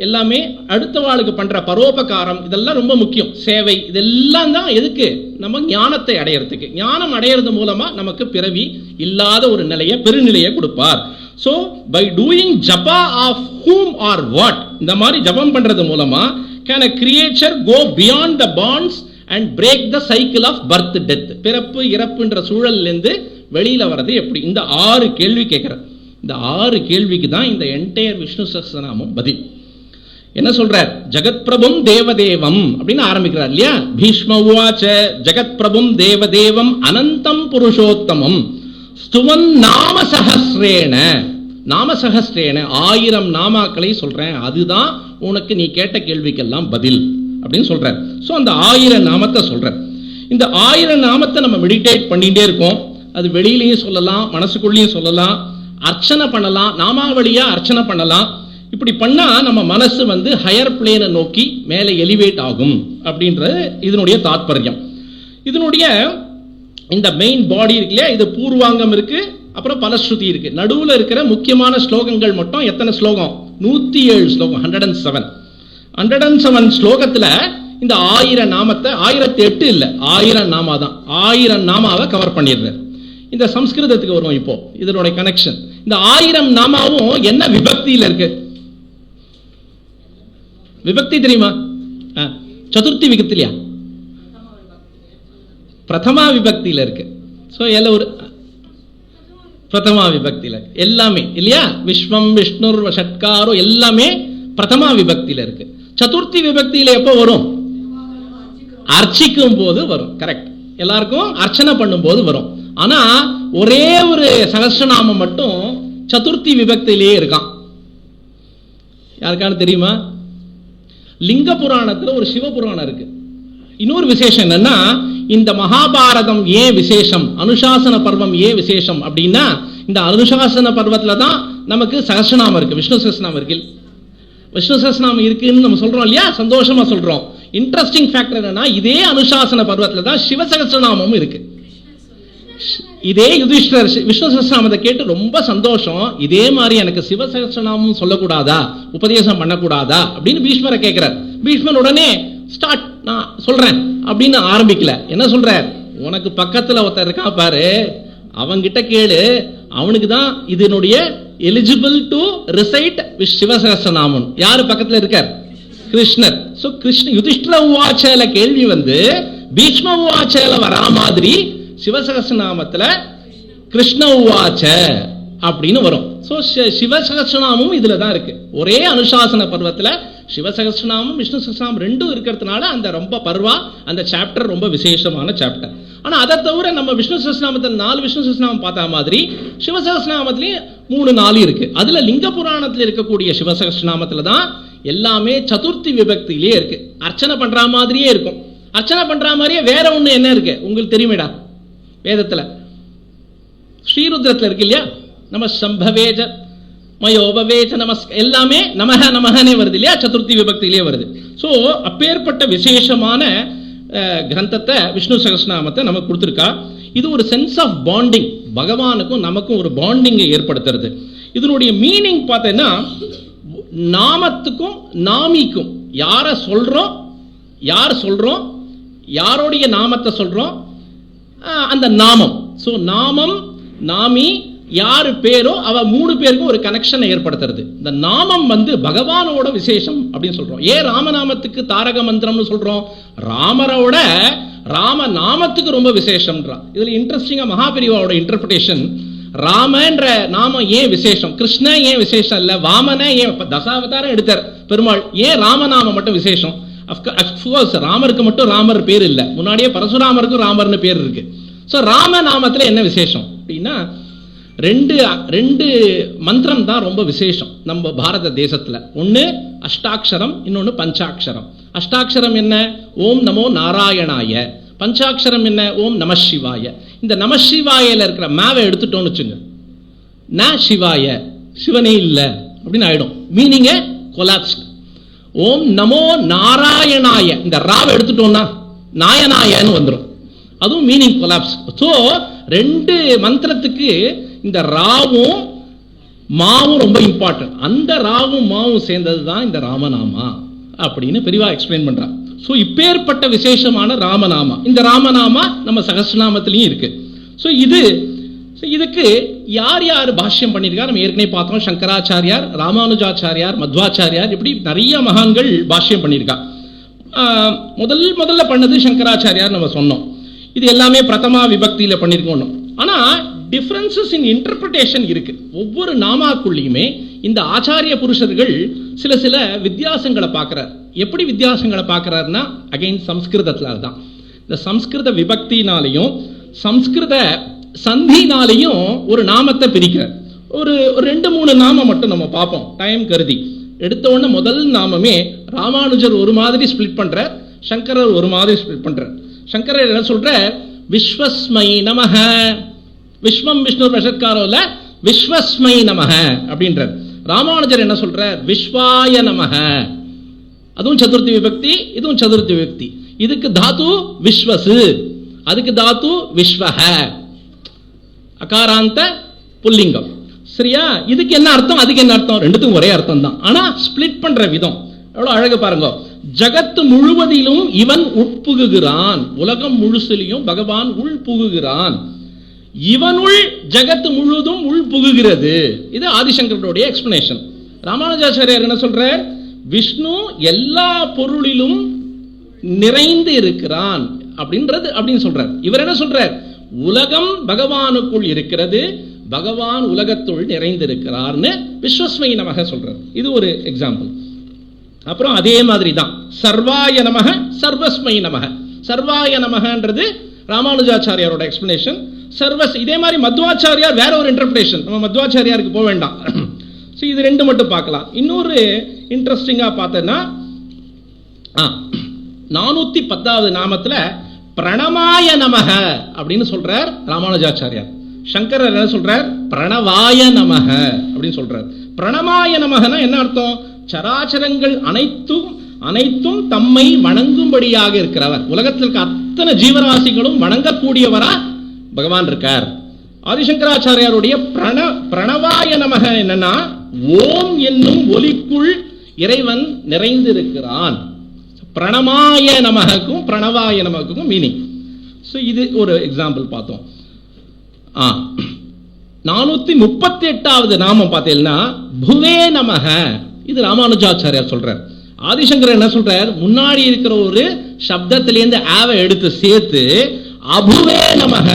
எல்லாமே, அடுத்த வாழ்க்கை பண்ற பரோபகாரம், இதெல்லாம் ரொம்ப முக்கியம். சேவை, இதெல்லாம் தான் எதுக்கு? நம்ம ஞானத்தை அடையறதுக்கு. ஞானம் அடையிறது மூலமா நமக்கு பிறவி இல்லாத ஒரு நிலையை, பெருநிலையை கொடுப்பார். So by doing japa of whom or what, இந்த மாதிரி ஜபம் பண்றது மூலமா can a creature go beyond the bonds and break the cycle of birth death? பிறப்பு இறப்புன்ற சூழல்ல இருந்து வெளியில வர்றது எப்படி? இந்த 6 கேள்வி கேட்கிற. இந்த 6 கேள்விக்கு தான் இந்த என்டையர் விஷ்ணு சஹஸ்ரநாமம் பதில். என்ன சொல்றார்? ஜகத் பிரபும் தேவதேவம் அப்படின்னு ஆரம்பிக்கிறார் இல்லையா? பீஷ்ம உவாச்ச ஜகத் பிரபும் தேவதேவம் அனந்தம் புருஷோத்தமம் ஸ்துவன் நாம சஹஸ்ரேன. நாம சஹஸ்ரேன 1000 நாமாக்களை சொல்றேன், அதுதான் உனக்கு நீ கேட்ட கேள்விக்கெல்லாம் பதில் அப்படின்னு சொல்றார். சோ அந்த 1000 நாமத்தை சொல்றார். இந்த 1000 நாமத்தை நம்ம மெடிடேட் பண்ணிட்டே இருக்கோம். அது வெளியிலையும் சொல்லலாம், மனசுக்குள்ளேயும் சொல்லலாம், அர்ச்சனை பண்ணலாம், நாமாவளியா அர்ச்சனை பண்ணலாம். இப்படி பண்ணா நம்ம மனசு ஹையர் பிளேனை நோக்கி மேலே எலிவேட் ஆகும் அப்படின்றது இதனுடைய தாற்பயம். இதனுடைய இந்த மெயின் பாடி இருக்கு இல்லையா, இது பூர்வாங்கம் இருக்கு, அப்புறம் பலஸ்ருதி இருக்கு. நடுவுல இருக்கிற முக்கியமான ஸ்லோகங்கள் மட்டும் எத்தனை ஸ்லோகம்? 107 ஸ்லோகம். 107 ஸ்லோகத்துல இந்த 1000 நாமத்தை, 1008 இல்ல, 1000 நாமா தான், 1000 நாமாவை கவர் பண்ணிடுறார். இந்த சம்ஸ்கிருதத்துக்கு வருவோம் இப்போ, இதனுடைய கனெக்ஷன். இந்த 1000 நாமாவும் என்ன விபக்தியில இருக்கு? விபக்தி தெரியுமா? சதுர்த்தி விபக்திலையா? பிரதமா விபக்தியில இருக்கு. சோ எல்லாம் ஒரு பிரதமா விபக்தியில எல்லாமே இல்லையா? விஸ்வம் விஷ்ணுர் ஷட்காரோ எல்லாமே பிரதமா விபக்தியில இருக்கு. சதுர்த்தி விபக்தியில எப்போ வரும்? அர்ச்சிக்கும் போது வரும். கரெக்ட். எல்லாருக்கும் அர்ச்சனை பண்ணும் போது வரும். ஆனா ஒரே ஒரு சகஸ்ரநாமம் மட்டும் சதுர்த்தி விபக்தியிலேயே இருக்கான். யாருக்கான தெரியுமா? லிங்க புராணத்துல ஒரு சிவ புராணம் இருக்கு. இன்னொரு விசேஷம் என்னன்னா, இந்த மகாபாரதம் ஏன் விசேஷம், அனுசாசன பர்வம் ஏன் விசேஷம் அப்படின்னா, இந்த அனுசாசன பர்வத்துல தான் நமக்கு சகஸ்ரநாமம் இருக்கு, விஷ்ணு சகஸ்ரநாமம் இருக்கு. விஷ்ணு சகஸ்ரநாமம் இருக்குன்னு நம்ம சொல்றோம் இல்லையா, சந்தோஷமா சொல்றோம். இன்ட்ரெஸ்டிங் ஃபேக்டர் என்னன்னா, இதே அனுசாசன பர்வத்துல தான் சிவ சகஸ்ரநாமமும் இருக்கு. இதே யுதிஷ்டர் விஷ்ணு சகஸ்ரநாமத்தை கேட்டு ரொம்ப சந்தோஷம், இதே மாதிரி எனக்கு சிவ சகஸ்ரநாமம் சொல்லக்கூடாதா, உபதேசம் பண்ணக்கூடாதா அப்படின்னு பீஷ்மரை கேட்கிறார். பீஷ்மர் உடனே ஸ்டார்ட், நான் சொல்றேன் அப்படின்னு ஆரம்பிக்கல. என்ன சொல்றார்? உனக்கு பக்கத்துல ஒருத்தர் இருக்கா பாரு, அவங்கிட்ட கேளு, அவனுக்கு தான் இதனுடைய எலிஜிபிள் டு ரிசைட் சிவசகஸ்ரநாமம். யாரு பக்கத்துல இருக்கார்? கிருஷ்ணர். சோ கிருஷ்ண யுதிஷ்டிர உவாச்சல கேள்வி வந்து பீஷ்ம உவாச்சல வரா மாதிரி சிவசகஸ்ரநாமத்துல கிருஷ்ண உவாச்ச அப்படின்னு வரும். சோ சிவசகஸ்ரநாமம் இதுல தான் இருக்கு. ஒரே அனுசாசன பர்வத்துல சிவசகஸ்ரநாமம் விஷ்ணு சகஸ்ரநாமம் ரெண்டும் இருக்கிறதுனால அந்த ரொம்ப பர்வா, அந்த சாப்டர் ரொம்ப விசேஷமான சாப்டர். ஆனா அதை தவிர நம்ம விஷ்ணு சகஸ்ரநாமத்தில் 4 விஷ்ணு சகஸ்ரநாமம் பார்த்தா மாதிரி சிவசகஸ்ரநாமத்திலேயும் 3-4 இருக்கு. அதுல லிங்க புராணத்தில் இருக்கக்கூடிய சிவசகஸ்ரநாமத்துல தான் எல்லாமே சதுர்த்தி விபக்தியிலேயே இருக்கு. அர்ச்சனை பண்ற மாதிரியே இருக்கும். அர்ச்சனை பண்ற மாதிரியே வேற ஒண்ணு என்ன இருக்கு உங்களுக்கு தெரியுமேடா? வேதத்துல ஸ்ரீருத்ரத்துல இருக்கு இல்லையா, நம சம்பவேஜ மயோபவேஜ நமஸ்க எல்லாமே நமஹ நமஹனே வருது இல்லையா, சதுர்த்தி விபக்தியிலே வருது. சோ அப்பேற்பட்ட விசேஷமான கிரந்தத்தை விஷ்ணு சகஸ்ரநாமத்தை நமக்கு கொடுத்திருக்கா. இது ஒரு சென்ஸ் ஆஃப் பாண்டிங், பகவானுக்கும் நமக்கும் ஒரு பாண்டிங்கை ஏற்படுத்துறது. இதனுடைய மீனிங் பார்த்தீங்கன்னா, நாமத்துக்கும் நாமிக்கும் யார சொல்றோம், யார் சொல்றோம், யாருடைய நாமத்தை சொல்றோம், அந்த நாமம். சோ நாமம் நாமி யாரு பேரோ அவ 3 பேருக்கும் ஒரு கனெக்ஷன் ஏற்படுத்துறது. இந்த நாமம் வந்து பகவானோட விசேஷம் அப்படின்னு சொல்றோம். ஏன் ராமநாமத்துக்கு தாரக மந்திரம்னு சொல்றோம்? ராமரோட ராம நாமத்துக்கு ரொம்ப விசேஷம்ன்றா. இதுல இன்ட்ரெஸ்டிங்கா மகாபெரிவாவோட இன்டர்பிரேஷன், ராமன்ற நாமம் ஏன் விசேஷம், கிருஷ்ண ஏன் விசேஷம் இல்ல, வாமன ஏன், தசாவதாரம் எடுத்தார் பெருமாள், ஏன் ராமநாமம் மட்டும் விசேஷம்? அஃப்கோர்ஸ் ராமருக்கு மட்டும் ராமர் பேர் இல்ல, முன்னாடியே பரசுராமருக்கும் ராமர்னு பேர் இருக்கு. சோ ராமநாமத்துல என்ன விசேஷம் அப்படின்னா, ரெண்டு மந்திரம் தான் ரொம்ப விசேஷம் நம்ம பாரத தேசத்துல. ஒன்னு அஷ்டாட்சரம், இன்னொன்னு பஞ்சாட்சரம். அஷ்டாட்சரம் என்ன? ஓம் நமோ நாராயணாய. பஞ்சாட்சரம் என்ன? ஓம் நம சிவாய. இந்த நம சிவாயில இருக்கிற மேவை எடுத்துட்டோம்னு வச்சுங்க, ந சிவாய, சிவனே இல்ல அப்படின்னு ஆயிடும். மீனிங்க கொலாப்ஸ். ஓம் நமோ நாராயணாய, இந்த ராவை எடுத்துட்டோம்னா நாயனாயன்னு வந்துடும், அதுவும் மீனிங் கொலாப்ஸ். சோ 2 மந்திரத்துக்கு இந்த ராவும் மாவும் ரொம்ப இம்பார்ட்டன்ட். அந்த ராவும் மாவும் சேர்ந்தது தான் இந்த ராமநாமா அப்படின்னு பெரியவா எக்ஸ்பிளைன் பண்றான். சோ இப்பேற்பட்ட விசேஷமான ராமநாமா, இந்த ராமநாமா நம்ம சகஸ்ரநாமத்திலையும் இருக்கு. சோ இதுக்கு யார் யார் பாஷ்யம் பண்ணியிருக்கா நம்ம ஏற்கனவே பார்த்தோம். சங்கராச்சாரியார், ராமானுஜாச்சாரியார், மத்வாச்சாரியார், இப்படி நிறைய மகான்கள் பாஷ்யம் பண்ணியிருக்கா. முதல்ல பண்ணது சங்கராச்சாரியார் நம்ம சொன்னோம். இது எல்லாமே பிரதமா விபக்தியில பண்ணிருக்கோம். ஆனா டிஃபரன்சஸ் இன் இன்டர்பிரிட்டேஷன் இருக்கு. ஒவ்வொரு நாமாக்குள்ளேயுமே இந்த ஆச்சாரிய புருஷர்கள் சில வித்தியாசங்களை பார்க்கிறார். எப்படி வித்தியாசங்களை பார்க்கிறாருன்னா, அகைன் சம்ஸ்கிருதத்துல தான். இந்த சம்ஸ்கிருத விபக்தினாலையும் சம்ஸ்கிருத சந்தினாலையும் ஒரு நாமத்தை பிரிக்கிறார். ஒரு 2-3 நாமம் மட்டும் நம்ம பார்ப்போம் டைம் கருதி. எடுத்த உடனே முதல் நாமமே ராமானுஜர் ஒரு மாதிரி ஸ்பிளிட் பண்றார், சங்கரர் ஒரு மாதிரி ஸ்பிளிட் பண்றார். சங்கரர் என்ன சொல்ற? விஸ்வஸ்மை நமஹ. விஸ்வம் விஷ்ணு பிரஷத்காரோல விஸ்வஸ்மை நமஹ அப்படின்றார். ராமானுஜர் என்ன சொல்ற? விஸ்வாய நமஹ. அதுவும் சதுர்த்தி விபக்தி, இதுவும் சதுர்த்தி விபக்தி. இதுக்கு தாத்து விஸ்வசு, அதுக்கு தாத்து விஸ்வஹ, அகாராந்த புல்லிங்கம். சரியா? இதுக்கு என்ன அர்த்தம், அதுக்கு என்ன அர்த்தம்? ரெண்டுத்துக்கும் ஒரே அர்த்தம் தான். ஆனா ஸ்பிளிட் பண்ற விதம் எவ்வளவு அழகு பாருங்க. ஜகத்து முழுவதிலும் இவன் உட்புகுகிறான், உலகம் முழுசிலையும் பகவான் உள் புகுகிறான். இவனுள் ஜகத்து முழுதும் உள் புகுகிறது. இது ஆதிசங்கருடைய எக்ஸ்பிளனேஷன். ராமானுஜாச்சாரியார் என்ன சொல்றார்? விஷ்ணு எல்லா பொருளிலும் நிறைந்து இருக்கிறான் அப்படின்னு சொல்றார். இவர் என்ன சொல்றார்? உலகம் பகவானுக்குள் இருக்கிறது, பகவான் உலகத்துள் நிறைந்திருக்கிறார்னு விஸ்வஸ்மை நமக சொல்றார். இது ஒரு எக்ஸாம்பிள். அப்புறம் அதே மாதிரி தான் சர்வாய நமக சர்வஸ்மை நமக. சர்வாய நமகன்றது ராமானுஜாச்சாரியாரோட எக்ஸ்பிளனேஷன். சர்வஸ் இதே மாதிரி மத்வாச்சாரியார் வேற ஒரு இன்டர்பிரேஷன். நம்ம மத்வாச்சாரியாருக்கு போக வேண்டாம். இது ரெண்டு மட்டும் பார்க்கலாம். இன்னொரு இன்ட்ரெஸ்டிங்கா பார்த்தேன்னா 410வது நாமத்துல பிரணமாய நமக அப்படின்னு சொல்றார் ராமானுஜாச்சாரியார். சங்கரர் என்ன சொல்றார்? பிரணவாய நமக அப்படின்னு சொல்றார். பிரணமாய நமகனா என்ன அர்த்தம்? சராச்சரங்கள் அனைத்தும் தம்மை வணங்கும்படியாக இருக்கிறவர். உலகத்தில் இருக்க அத்தனை ஜீவராசிகளும் வணங்கக்கூடியவரா பகவான் இருக்கார். ஆதிசங்கராச்சாரியாருடைய பிரணவாய நமக என்னன்னா, ஓம் என்னும் ஒலிக்குள் இறைவன் நிறைந்திருக்கிறான். பிரணமாய நமகக்கும் பிரணவாய நமகக்கும் மீனிங். இது ஒரு எக்ஸாம்பிள் பார்த்தோம். 438வது நாமம் பார்த்தீங்கன்னா புவே நமக. இது ராமானுஜாச்சாரியார் சொல்றார். ஆதிசங்கர் என்ன சொல்றார்? முன்னாடி இருக்கிற ஒரு சப்தத்திலேருந்து ஆவை எடுத்து சேர்த்து அபுவே நமக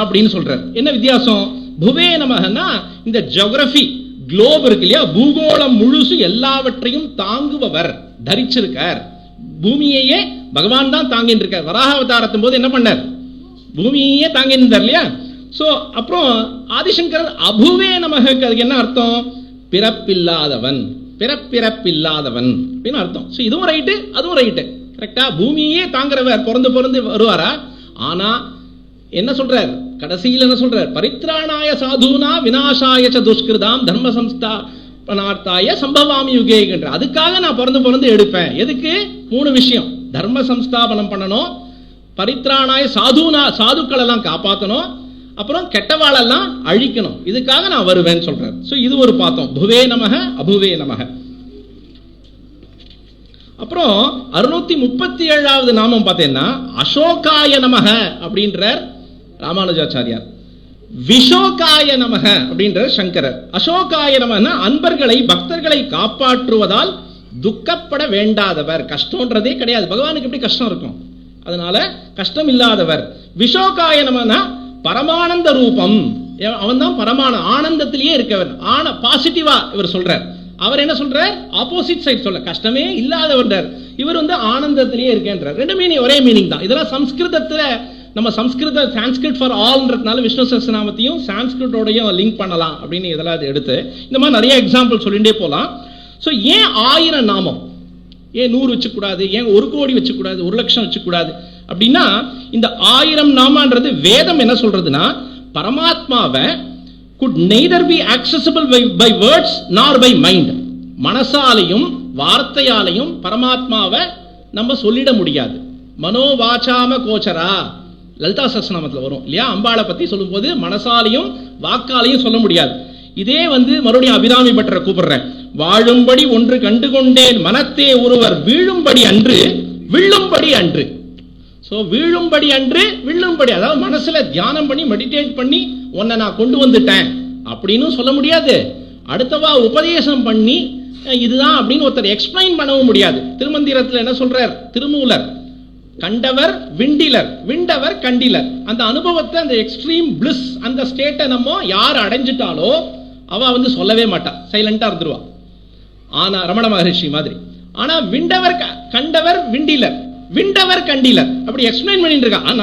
அப்படின்னு சொல்றார். என்ன வித்தியாசம்? புவே நமகன்னா இந்த ஜியோகிராபி குளோப் இருக்கு இல்லையா, பூகோளம் முழுசு எல்லாவற்றையும் தாங்குபவர், தரிச்சிருக்கார். பூமியையே பகவான் தான் தாங்கிட்டு இருக்கார். வராக அவதாரத்தும் போது என்ன பண்ணார்? பூமியையே தாங்கிட்டு இருந்தார் இல்லையா. சோ அப்புறம் ஆதிசங்கர் அபுவே நமக என்ன அர்த்தம்? பிறப்பில்லாதவன், பிறப்பிறப்பில்லாதவன் அப்படின்னு அர்த்தம். இதுவும் ரைட்டு அதுவும் ரைட்டு. கரெக்டா? பூமியே தாங்குறவர் பிறந்து வருவாரா? ஆனா என்ன சொல்றார் கடைசியில்? என்ன சொல்றார்? பரித்ராணாய சாதுனா விநாசாய ச துஷ்கிருதாம் தர்ம சம்ஸ்தாபனார்த்தாய சம்பவாமி யுகேகின்ற. அதுக்காக நான் பிறந்து எடுப்பேன். எதுக்கு? 3 விஷயம். தர்ம சம்ஸ்தாபனம் பண்ணணும், பரித்ராணாய சாதுனா சாதுக்கள் எல்லாம் காப்பாற்றணும், அப்புறம் கெட்டவாளெல்லாம் அழிக்கணும். இதுக்காக நான் வருவேன் சொல்றார். இது ஒரு பார்த்தோம். புவே நமக அபுவே நமக. அப்புறம் 637வது நாமம் பார்த்தீங்கன்னா அசோகாய நமக அப்படின்றார் ராமானுஜாச்சாரியார். விஷோகாய நமக அப்படின்றார் சங்கரர். அசோகாய நமகனா அன்பர்களை பக்தர்களை காப்பாற்றுவதால் துக்கப்பட வேண்டாதவர். கஷ்டம்ன்றதே கிடையாது. பகவானுக்கு எப்படி கஷ்டம் இருக்கும்? அதனால கஷ்டம் இல்லாதவர். விஷோகாய நமனா பரமானந்த ரூபம். அவன் தான் பரமான ஆனந்தத்திலேயே இருக்கவர். பாசிட்டிவா இவர் சொல்றார். அவர் என்ன சொல்றார்? ஆப்போசிட் சைட் சொல்ல, கஷ்டமே இல்லாதவர். இவர் ஆனந்தத்திலேயே இருக்கேன்றார். ரெண்டு மீனிங் ஒரே மீனிங் தான். இதெல்லாம் சம்ஸ்கிருதத்துல நம்ம சான்ஸ்கிரிட் ஃபார் ஆல்ன்றதுனால விஷ்ணு சஹஸ்ரநாமத்தையும் சான்ஸ்கிரிட்டோடையும் லிங்க் பண்ணலாம் அப்படின்னு இதெல்லாம் எடுத்து இந்த மாதிரி நிறைய எக்ஸாம்பிள் சொல்லிட்டே போலாம். ஏன் 1000 நாமம்? ஏன் 100 வச்சுக்கூடாது? ஏன் 1 கோடி வச்சுக்கூடாது? 1 லட்சம் வச்சுக்கூடாது? அப்படின்னா இந்த 1000 நாமான்றது வேதம் என்ன சொல்றதுன்னா, பரமாத்மாவை could neither be accessible by words nor by mind. மனசாலையும் வார்த்தையாலையும் பரமாத்மாவை நம்ம சொல்லிட முடியாது. மனோவாசாம கோச்சரா லலிதா சஹஸ்ரநாமத்தில் வரும் இல்லையா, அம்பாளை பத்தி சொல்லும் போது மனசாலையும் வாக்காலையும் சொல்ல முடியாது. இதே மறுபடியும் அபிராமி பட்டரை கூப்பிடுறேன். வாழும்படி ஒன்று கண்டுகொண்டேன் மனத்தே ஒருவர் வீழும்படி அன்று விழும்படி அன்று. வீழும்படி அன்று விழும்படி, அதாவது மனசுல தியானம் பண்ணி மெடிடேட் பண்ணி உன்னை நான் கொண்டு வந்துட்டேன் அப்படின்னு சொல்ல முடியாது. அடுத்தவா உபதேசம் பண்ணி இதுதான் அப்படின்னு ஒருத்தர் எக்ஸ்பிளைன் பண்ணவும் முடியாது. திருமந்திரத்தில் என்ன சொல்றார் திருமூலர்? கண்டவர் விண்டிலர், விண்டவர் கண்டிலர். அந்த அனுபவத்தை, அந்த எக்ஸ்ட்ரீம் பிளிஸ், அந்த ஸ்டேட்டை நம்ம யார் அடைஞ்சிட்டாலோ அவ சொல்லவே மாட்டா, சைலண்டா இருந்துருவா. ஆனா ரமண மகரிஷி மாதிரி. ஆனா விண்டவர் கண்டவர் விண்டிலர், விண்டவர் கண்டிலர் அப்படி எக்ஸ்பிளைன் பண்ணிட்டு இருக்கான்.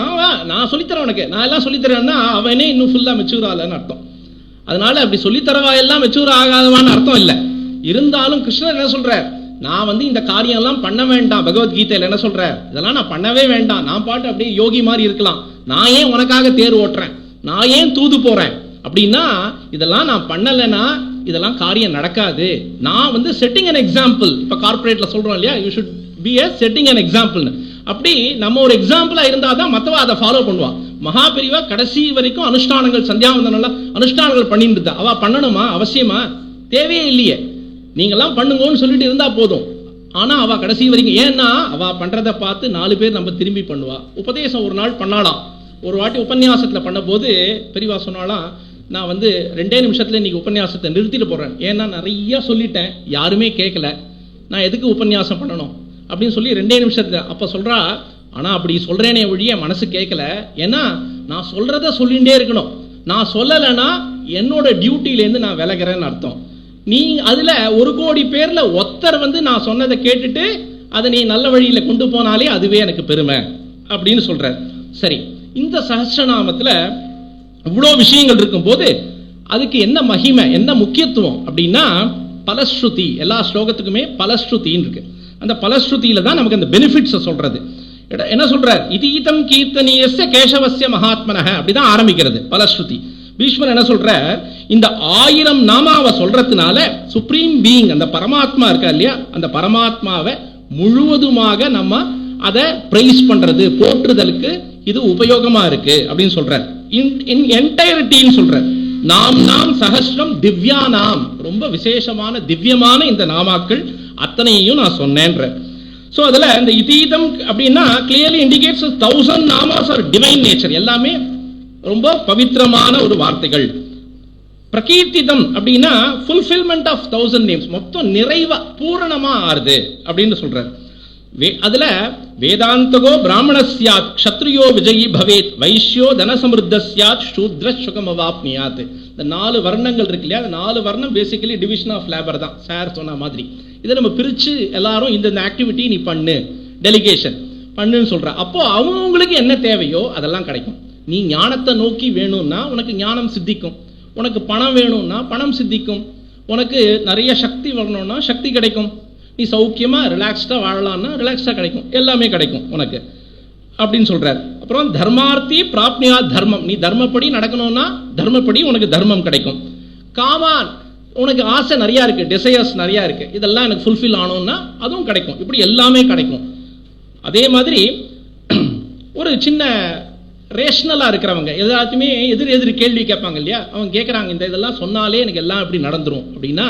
நான் சொல்லித்தரேன் உனக்கு, நான் எல்லாம் சொல்லித்தரேன்னா அவனே இன்னும் ஃபுல்லா மெச்சூர் ஆகலன்னு அர்த்தம். அதனால அப்படி சொல்லித்தரவா எல்லாம் மெச்சூர் ஆகாதவான்னு அர்த்தம் இல்லை. இருந்தாலும் கிருஷ்ணர் என்ன சொல்றார்? நான் இந்த காரியம் எல்லாம் பண்ண வேண்டாம். பகவத்கீதையில என்ன சொல்றார்? இதெல்லாம் நான் பண்ணவே வேண்டாம். நான் பாட்டு அப்படியே யோகி மாதிரி இருக்கலாம். நான் ஏன் உனக்காக தேர் ஓட்டுறேன்? நான் ஏன் தூது போறேன்? அப்படின்னா இதெல்லாம் நான் பண்ணலைன்னா இதெல்லாம் காரியம் நடக்காது. நான் செட்டிங் அன் எக்ஸாம்பிள். இப்ப கார்பரேட்ல சொல்றோம் இல்லையா, you should be a setting an example. அப்படி நம்ம ஒரு எக்ஸாம்பிளா இருந்தாதான் மத்தவ அதை ஃபாலோ பண்ணுவான். மகாபெரிவா கடைசி வரைக்கும் அனுஷ்டானங்கள், சந்தியாவந்தனம் அனுஷ்டானங்கள் பண்ணிட்டு இருந்தா. அவ பண்ணணுமா? அவசியமா? தேவையே இல்லையே. நீங்கெல்லாம் பண்ணுங்கன்னு சொல்லிட்டு இருந்தா போதும். ஆனா அவ கடைசி வரைக்கும், ஏன்னா அவ பண்றதை பார்த்து 4 பேர் நம்ம திரும்பி பண்ணுவா. உபதேசம் ஒரு நாள் பண்ணாலாம். ஒரு வாட்டி உபன்யாசத்துல பண்ண போது பெரியவா சொன்னாலாம், நான் 2 நிமிஷத்துல இன்னைக்கு உபன்யாசத்தை நிறுத்திட்டு போறேன். ஏன்னா நிறைய சொல்லிட்டேன், யாருமே கேட்கல, நான் எதுக்கு உபன்யாசம் பண்ணணும் அப்படின்னு சொல்லி 2 நிமிஷத்துல. அப்ப சொல்றா, ஆனா அப்படி சொல்றேனே ஒழிய மனசு கேட்கல. ஏன்னா நான் சொல்றத சொல்லிட்டே இருக்கணும். நான் சொல்லலைன்னா என்னோட டியூட்டிலேருந்து நான் விலகிறேன்னு அர்த்தம். நீ அதுல 1 கோடி பேர்ல ஒருத்தர் நான் சொன்னதை கேட்டுட்டு அதை நீ நல்ல வழியில கொண்டு போனாலே அதுவே எனக்கு பெருமை அப்படின்னு சொல்ற. சரி, இந்த சஹஸ்ரநாமத்துல இவ்வளோ விஷயங்கள் இருக்கும் போது அதுக்கு என்ன மகிமை, என்ன முக்கியத்துவம் அப்படின்னா பலஸ்ருதி. எல்லா ஸ்லோகத்துக்குமே பலஸ்ருதின்னு இருக்கு. அந்த பலஸ்ருதியில தான் நமக்கு அந்த பெனிஃபிட்ஸை சொல்றது. என்ன சொல்றார்? இதீதம் கீர்த்தனீயஸ்ய கேசவஸ்ய மகாத்மனஹ, அப்படிதான் ஆரம்பிக்கிறது பலஸ்ருதி. பீஷ்மர் என்ன சொல்ற? இந்த 1000 நாமாவை சொல்றதுனால சுப்ரீம் பீயிங் அந்த பரமாத்மா இருக்கா இல்லையா, அந்த பரமாத்மாவை முழுவதுமாக நம்ம அதை பிரைஸ் பண்றது, போற்றுதலுக்கு இது உபயோகமா இருக்கு அப்படின்னு சொல்ற. என்டையரிட்டின்னு சொல்ற. நாம் சஹஸ்ரம் திவ்யா நாம், ரொம்ப விசேஷமான திவ்யமான இந்த நாமாக்கள் அத்தனையும் நான் சொன்னேன்ற. சோ அதுல இந்த இதீதம் அப்படின்னா கிளியர்லி இண்டிகேட்ஸ் 1000 நாமாஸ் ஆர் டிவைன் நேச்சர், எல்லாமே ரொம்ப பவித்திரமான ஒரு வார்த்தைகள். பிரகீர்த்திதம் அப்படின்னா ஃபுல்ஃபில்மெண்ட் ஆஃப் 1000 நேம்ஸ், மொத்தம் நிறைவா பூரணமா ஆறுது அப்படின்னு சொல்றாரு. அதுல வேதாந்தகோ பிராமணஸ்யாத் க்ஷத்ரியோ விஜயி பவேத் வைஷ்யோ தனசமிருத்தஸ்யாத் சூத்ர சுகமவாப்னியாத். இந்த 4 வர்ணங்கள் இருக்கு இல்லையா, 4 வர்ணம் பேசிக்கலி டிவிஷன் ஆஃப் லேபர் தான் சார் சொன்ன மாதிரி. இதை நம்ம பிரிச்சு எல்லாரும் இந்த ஆக்டிவிட்டி நீ பண்ணு, டெலிகேஷன் பண்ணுன்னு சொல்ற. அப்போ அவங்களுக்கு என்ன தேவையோ அதெல்லாம் கிடைக்கும். நீ ஞானத்தை நோக்கி வேணும்னா உனக்கு ஞானம் சித்திக்கும், உனக்கு பணம் வேணும்னா பணம் சித்திக்கும், உனக்கு நிறைய சக்தி வரணும்னா சக்தி கிடைக்கும், நீ சௌக்கியமா ரிலாக்ஸ்டா வாழலாம்னா ரிலாக்ஸ்டா கிடைக்கும், எல்லாமே கிடைக்கும் உனக்கு அப்படின்னு சொல்றாரு. அப்புறம் தர்மார்த்தி பிராப்னியா தர்மம், நீ தர்மப்படி நடக்கணும்னா தர்மப்படி உனக்கு தர்மம் கிடைக்கும். காமான், உனக்கு ஆசை நிறைய இருக்கு, டிசையர்ஸ் நிறைய இருக்கு, இதெல்லாம் எனக்கு ஃபுல்ஃபில் ஆனோம்னா அதுவும் கிடைக்கும். இப்படி எல்லாமே கிடைக்கும். அதே மாதிரி ஒரு சின்ன ரேஷனலா இருக்கிறவங்க எல்லாத்தையுமே எதிர் கேள்வி கேட்பாங்க இல்லையா, அவங்க கேட்கறாங்க இந்த இதெல்லாம் சொன்னாலே எனக்கு எல்லாம் எப்படி நடந்துரும் அப்படின்னா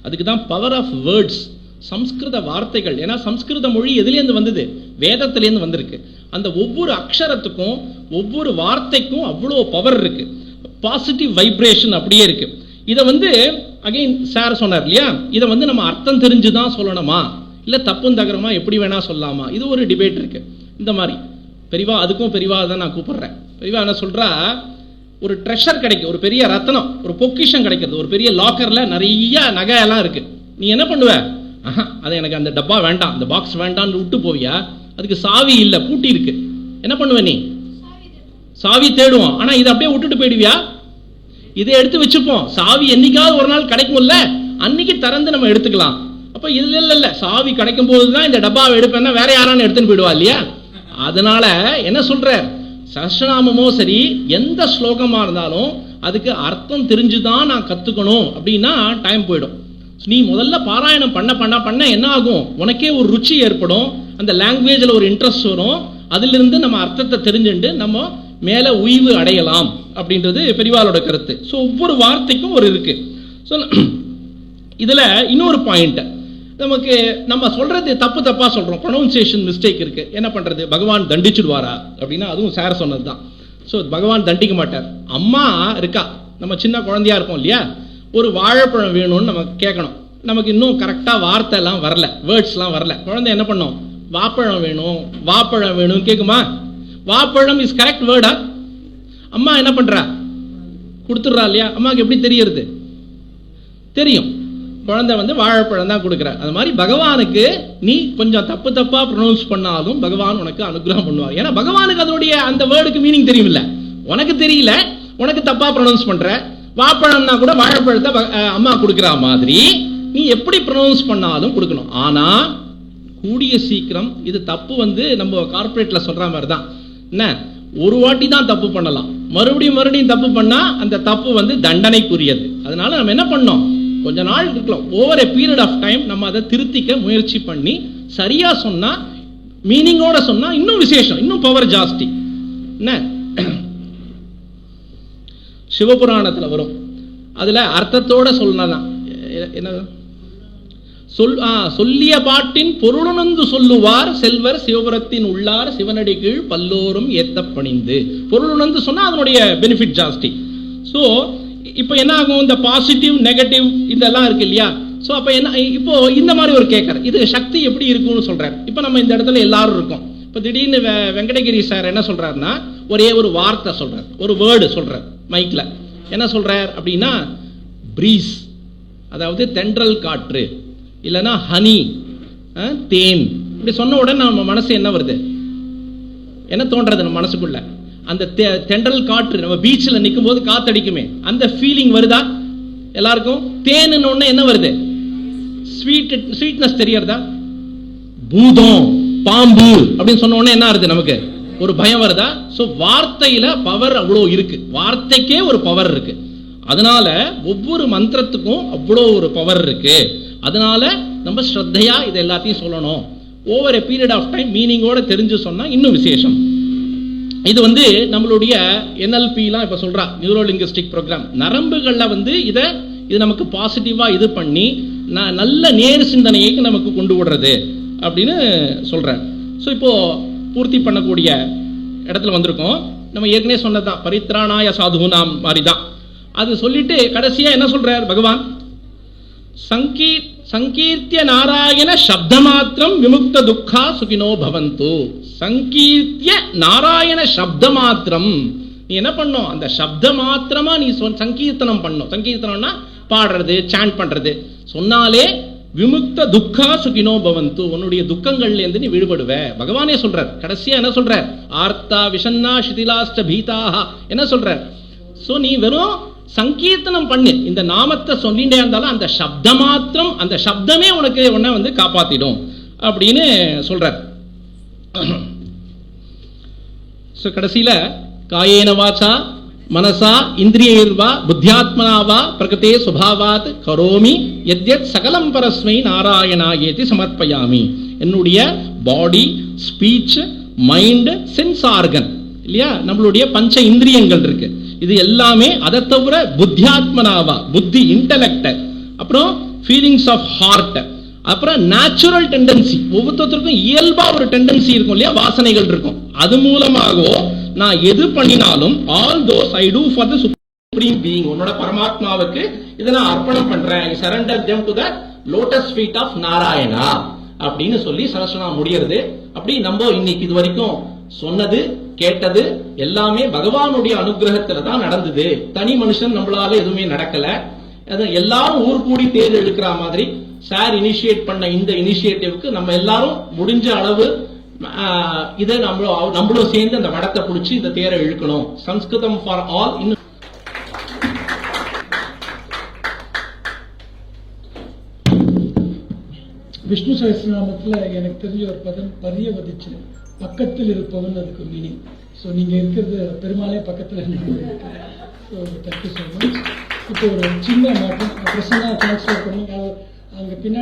அதுக்கு தான் பவர் ஆஃப் வேர்ட்ஸ், சம்ஸ்கிருத வார்த்தைகள். ஏன்னா சம்ஸ்கிருத மொழி எதுலேருந்து வந்தது? வேதத்திலேருந்து வந்திருக்கு. அந்த ஒவ்வொரு அக்ஷரத்துக்கும் ஒவ்வொரு வார்த்தைக்கும் அவ்வளோ பவர் இருக்கு, பாசிட்டிவ் வைப்ரேஷன் அப்படியே இருக்கு. இதை அகைன் சார் சொன்னார் இல்லையா, இதை நம்ம அர்த்தம் தெரிஞ்சுதான் சொல்லணுமா இல்ல தப்பும் தகரமா எப்படி வேணா சொல்லலாமா, இது ஒரு டிபேட் இருக்கு. இந்த மாதிரி பெரியவா, அதுக்கும் பெரியவா தான் நான் கூப்பிடுறேன். பெரியவா என்ன சொல்றா, ஒரு ட்ரெஷர் கிடைக்கும், ஒரு பெரிய ரத்னம், ஒரு பொக்கிஷம் கிடைக்கிறது, ஒரு பெரிய லாக்கர்ல நிறைய நகை எல்லாம் இருக்கு. நீ என்ன பண்ணுவ? அது எனக்கு அந்த டப்பா வேண்டாம், அந்த பாக்ஸ் வேண்டாம்னு விட்டு போவியா? அதுக்கு சாவி இல்ல, பூட்டி இருக்கு, என்ன பண்ணுவ நீ? சாவி தேடுவோம். ஆனா இதை அப்படியே விட்டுட்டு போயிடுவியா? இதை எடுத்து வச்சுப்போம், சாவி என்னைக்காவது ஒரு நாள் கிடைக்கும்ல, அன்னைக்கு திறந்து நம்ம எடுத்துக்கலாம். அப்ப இதுல இல்ல, சாவி கிடைக்கும் போதுதான் இந்த டப்பாவை எடுப்பேன்னா வேற யாரான்னு எடுத்துன்னு போயிடுவா இல்லையா? அதனால என்ன சொல்ற, சஹஸ்ரநாமமோ சரி எந்த ஸ்லோகமா இருந்தாலும் அதுக்கு அர்த்தம் தெரிஞ்சுதான் நான் கத்துக்கணும் அப்படின்னா டைம் போயிடும். நீ முதல்ல பாராயணம் பண்ண பண்ண பண்ண என்ன ஆகும், உனக்கே ஒரு ருச்சி ஏற்படும், அந்த லாங்குவேஜ்ல ஒரு இன்ட்ரெஸ்ட் வரும், அதுல இருந்து நம்ம அர்த்தத்தை தெரிஞ்சுட்டு நம்ம மேல உய்வு அடையலாம் அப்படின்றது பெரியவாளோட கருத்து. ஸோ ஒவ்வொரு வார்த்தைக்கும் ஒரு இருக்கு. ஸோ இதுல இன்னொரு பாயிண்ட், நமக்கு நம்ம சொல்றது தப்பு தப்பா சொல்றோம், ப்ரொனவுன்சியேஷன் மிஸ்டேக் இருக்கு, என்ன பண்றது? பகவான் தண்டிச்சுடுவாரா அப்படின்னா அதுவும் சார் சொன்னதுதான். ஸோ பகவான் தண்டிக்க மாட்டார். அம்மா இருக்கா, நம்ம சின்ன குழந்தையா இருப்போம் இல்லையா, ஒரு வாழைப்பழம் வேணும்னு நம்ம கேட்கணும், நமக்கு இன்னும் கரெக்டா வார்த்தை எல்லாம் வரல, வேர்ட்ஸ் எல்லாம் வரல. குழந்தை என்ன பண்ணும்? வாப்பழம் வேணும், வாப்பழம் வேணும் கேக்குமா? வாப்பழம் இஸ் கரெக்ட் வேர்டா? அம்மா என்ன பண்றா? கொடுத்துடுறா இல்லையா? அம்மாவுக்கு எப்படி தெரியறது? தெரியும், குழந்தை வாழைப்பழம் தான் கொடுக்குற. அது மாதிரி பகவானுக்கு நீ கொஞ்சம் தப்பு தப்பா ப்ரொனவுன்ஸ் பண்ணாலும் பகவான் உனக்கு அனுகிரகம் பண்ணுவார். ஏன்னா பகவானுக்கு அதனுடைய அந்த வேர்டுக்கு மீனிங் தெரியுமில்ல, உனக்கு தெரியல, உனக்கு தப்பா ப்ரொனவுன்ஸ் பண்ற. வாழைப்பழம்னா கூட வாழைப்பழத்தை அம்மா கொடுக்குற மாதிரி நீ எப்படி ப்ரொனவுன்ஸ் பண்ணாலும் கொடுக்கணும். ஆனா கூடிய சீக்கிரம் இது தப்பு நம்ம கார்பரேட்ல சொல்ற மாதிரி தான், என்ன ஒரு வாட்டி தான் தப்பு பண்ணலாம், மறுபடியும் தப்பு பண்ணா அந்த தப்பு தண்டனைக்குரியது. அதனால நம்ம என்ன பண்ணோம், கொஞ்ச நாள் இருக்கலாம், over a period of time நம்ம அதை திருத்திக்க முயற்சி பண்ணி சரியா சொன்னா, மீனிங்கோட சொன்னா இன்னும் விசேஷம், இன்னும் பவர் ஜாஸ்தி. என்ன சிவபுராணத்துல வரும், அதுல அர்த்தத்தோட சொல்லலாம். என்ன சொல்லிய பாட்டின் பொருளுணர்ந்து சொல்லுவார் செல்வர் சிவபுரத்தின் உள்ளார் சிவனடி கீழ் பல்லோரும் ஏத்த பணிந்து. பொருளுணர்ந்து சொன்னா அதனுடைய பெனிஃபிட் ஜாஸ்தி. சோ இப்போ என்ன ஆகும், இந்த பாசிட்டிவ் நெகட்டிவ் இதெல்லாம் இருக்கு இல்லையா. சோ அப்ப என்ன, இப்போ இந்த மாதிரி ஒரு கேட்கற இது சக்தி எப்படி இருக்கும்னு சொல்றாரு. இப்ப நம்ம இந்த இடத்துல எல்லாரும் இருக்கோம். இப்ப திடீர்னு வெங்கடகிரி சார் என்ன சொல்றாருன்னா ஒரே ஒரு வார்த்தை சொல்றாரு, ஒரு வேர்டு சொல்றாரு மைக்ல, என்ன சொல்றார் அப்படின்னா பிரீஸ், அதாவது தென்றல் காற்று, இல்லைன்னா ஹனி, தேன். இப்படி சொன்ன உடனே நம்ம மனசு என்ன வருது, என்ன தோன்றது நம்ம மனசுக்குள்ள? அந்த தென்றல் காற்று, நம்ம பீச்சில் நிற்கும் போது காத்தடிக்குமே, அந்த ஃபீலிங் வருதா எல்லாருக்கும்? தேன் ஒண்ணு என்ன வருது? ஸ்வீட்னஸ் தெரியறதா? பூதம், பாம்பு அப்படின்னு சொன்ன உடனே என்ன ஆகுது? நமக்கு ஒரு பயம் வருதா? சோ வார்த்தையில பவர் அவ்வளோ இருக்கு, வார்த்தைக்கே ஒரு பவர் இருக்கு. அதனால ஒவ்வொரு மந்திரத்துக்கும் அவ்வளோ ஒரு பவர் இருக்கு. அதனால நம்ம ஸ்ரத்தையா இது எல்லாத்தையும் சொல்லணும். Over a period of time மீனிங்கோட தெரிஞ்சு சொன்னா இன்னும் விசேஷம். இது நம்மளுடைய NLP-லாம் இப்ப சொல்றா, நியூரோ லிங்குஸ்டிக் ப்ரோக்ராம். நரம்புகள்ல இது நமக்கு பாசிட்டிவா இது பண்ணி நல்ல நேர் சிந்தனைக்கு நமக்கு கொண்டு விடுறது அப்படின்னு சொல்றேன். ஸோ இப்போ பூர்த்தி பண்ணக்கூடிய இடத்துல வந்திருக்கோம். நம்ம ஏற்கனவே சொன்னதுதான், பரித்ராணாய சாதுனாம் மாதிரி தான். அது சொல்லிட்டு கடைசியா என்ன சொல்றார் பகவான்? சங்கீர்த்திய நாராயண சப்தமாத்திரம் விமுக்த துக்கா சுகினோ பவந்து. சங்கீர்த்திய நாராயண சப்தமாத்திரம், நீ என்ன பண்ணும்? அந்த சப்த மாத்திரமா நீ சங்கீர்த்தனம் பண்ணும். சங்கீர்த்தனம்னா பாடுறது, சாண்ட் பண்றது. சொன்னாலே விமுக்த துக்கா சுகினோ பவந்து, உன்னுடைய துக்கங்கள்ல இருந்து நீ விடுபடுவ. பகவானே சொல்றார். கடைசியா என்ன சொல்றார்? ஆர்த்தா விஷன்னா சிதிலாஸ்ட பீதாக என்ன சொல்றார்? சோ நீ வெறும் சங்கீர்த்தனம் பண்ணு, இந்த நாமத்தை சொல்லிட்டே இருந்தாலும் அந்த சப்த மாத்திரம், அந்த சப்தமே உனக்கு உன்னை காப்பாத்திடும் அப்படின்னு சொல்றார். கடைசியில காயேன வாச்சா மனசா இந்திரியைர்வா புத்தியாத்மனாவா பிரகதே சுபாவாத் கரோமி யத்யத் சகலம் பரஸ்மை நாராயணாயேதி சமர்ப்பயாமி. என்னுடைய பாடி, ஸ்பீச், மைண்ட், சென்ஸ் ஆர்கன் இல்லையா, நம்மளுடைய பஞ்ச இந்திரியங்கள் இருக்கு, இது எல்லாமே அதை தவிர புத்தியாத்மனாவா, புத்தி இன்டெலெக்ட், அப்புறம் ஃபீலிங்ஸ் ஆஃப் ஹார்ட், அப்புறம் நேச்சுரல் டெண்டன்சி, ஒவ்வொருத்தருக்கும் இயல்பா ஒரு டெண்டன்சி இருக்கும் இல்லையா, வாசனைகள் இருக்கும். அது மூலமாகவோ நான் எது பண்ணினாலும் all those I do for the supreme being, உன்னோட பரமாத்மாவுக்கு இதை நான் அர்ப்பணம் பண்றேன். I surrender them to the lotus feet of Narayana அப்படின்னு சொல்லி சரஸ்வனா முடியறது. அப்படி நம்ம இன்னைக்கு இது வரைக்கும் சொன்னது கேட்டது எல்லாமே பகவானுடைய அனுகிரகத்துல தான் நடந்தது. தனி மனுஷன் நம்மளால எதுவுமே நடக்கல. எல்லாரும் ஊர் கூடி தேர் இழுக்கிற மாதிரி சார் இனிஷியேட் பண்ண இந்த இனிஷியேட்டிவ்க்கு நம்ம எல்லாரும் முடிஞ்ச அளவு இதை நம்மளும் சேர்ந்து அந்த வடத்தை பிடிச்சி இந்த தேரை இழுக்கணும். சம்ஸ்கிருதம் ஃபார் ஆல். இன்னும் விஷ்ணு சஹஸ்ரநாமத்துல எனக்கு தெரிஞ்ச ஒரு பதம் பரியவதிச்சு, பக்கத்தில் இருப்பவன், அதுக்கு மீனிங். ஸோ நீங்க இருக்கிறது பெருமாளே பக்கத்தில். So thank you so much. இப்போ ஒரு சின்ன மாற்றம் பிரசன்னா டிரான்ஸ்ஃபர் பண்ணி அங்கே பின்னாடி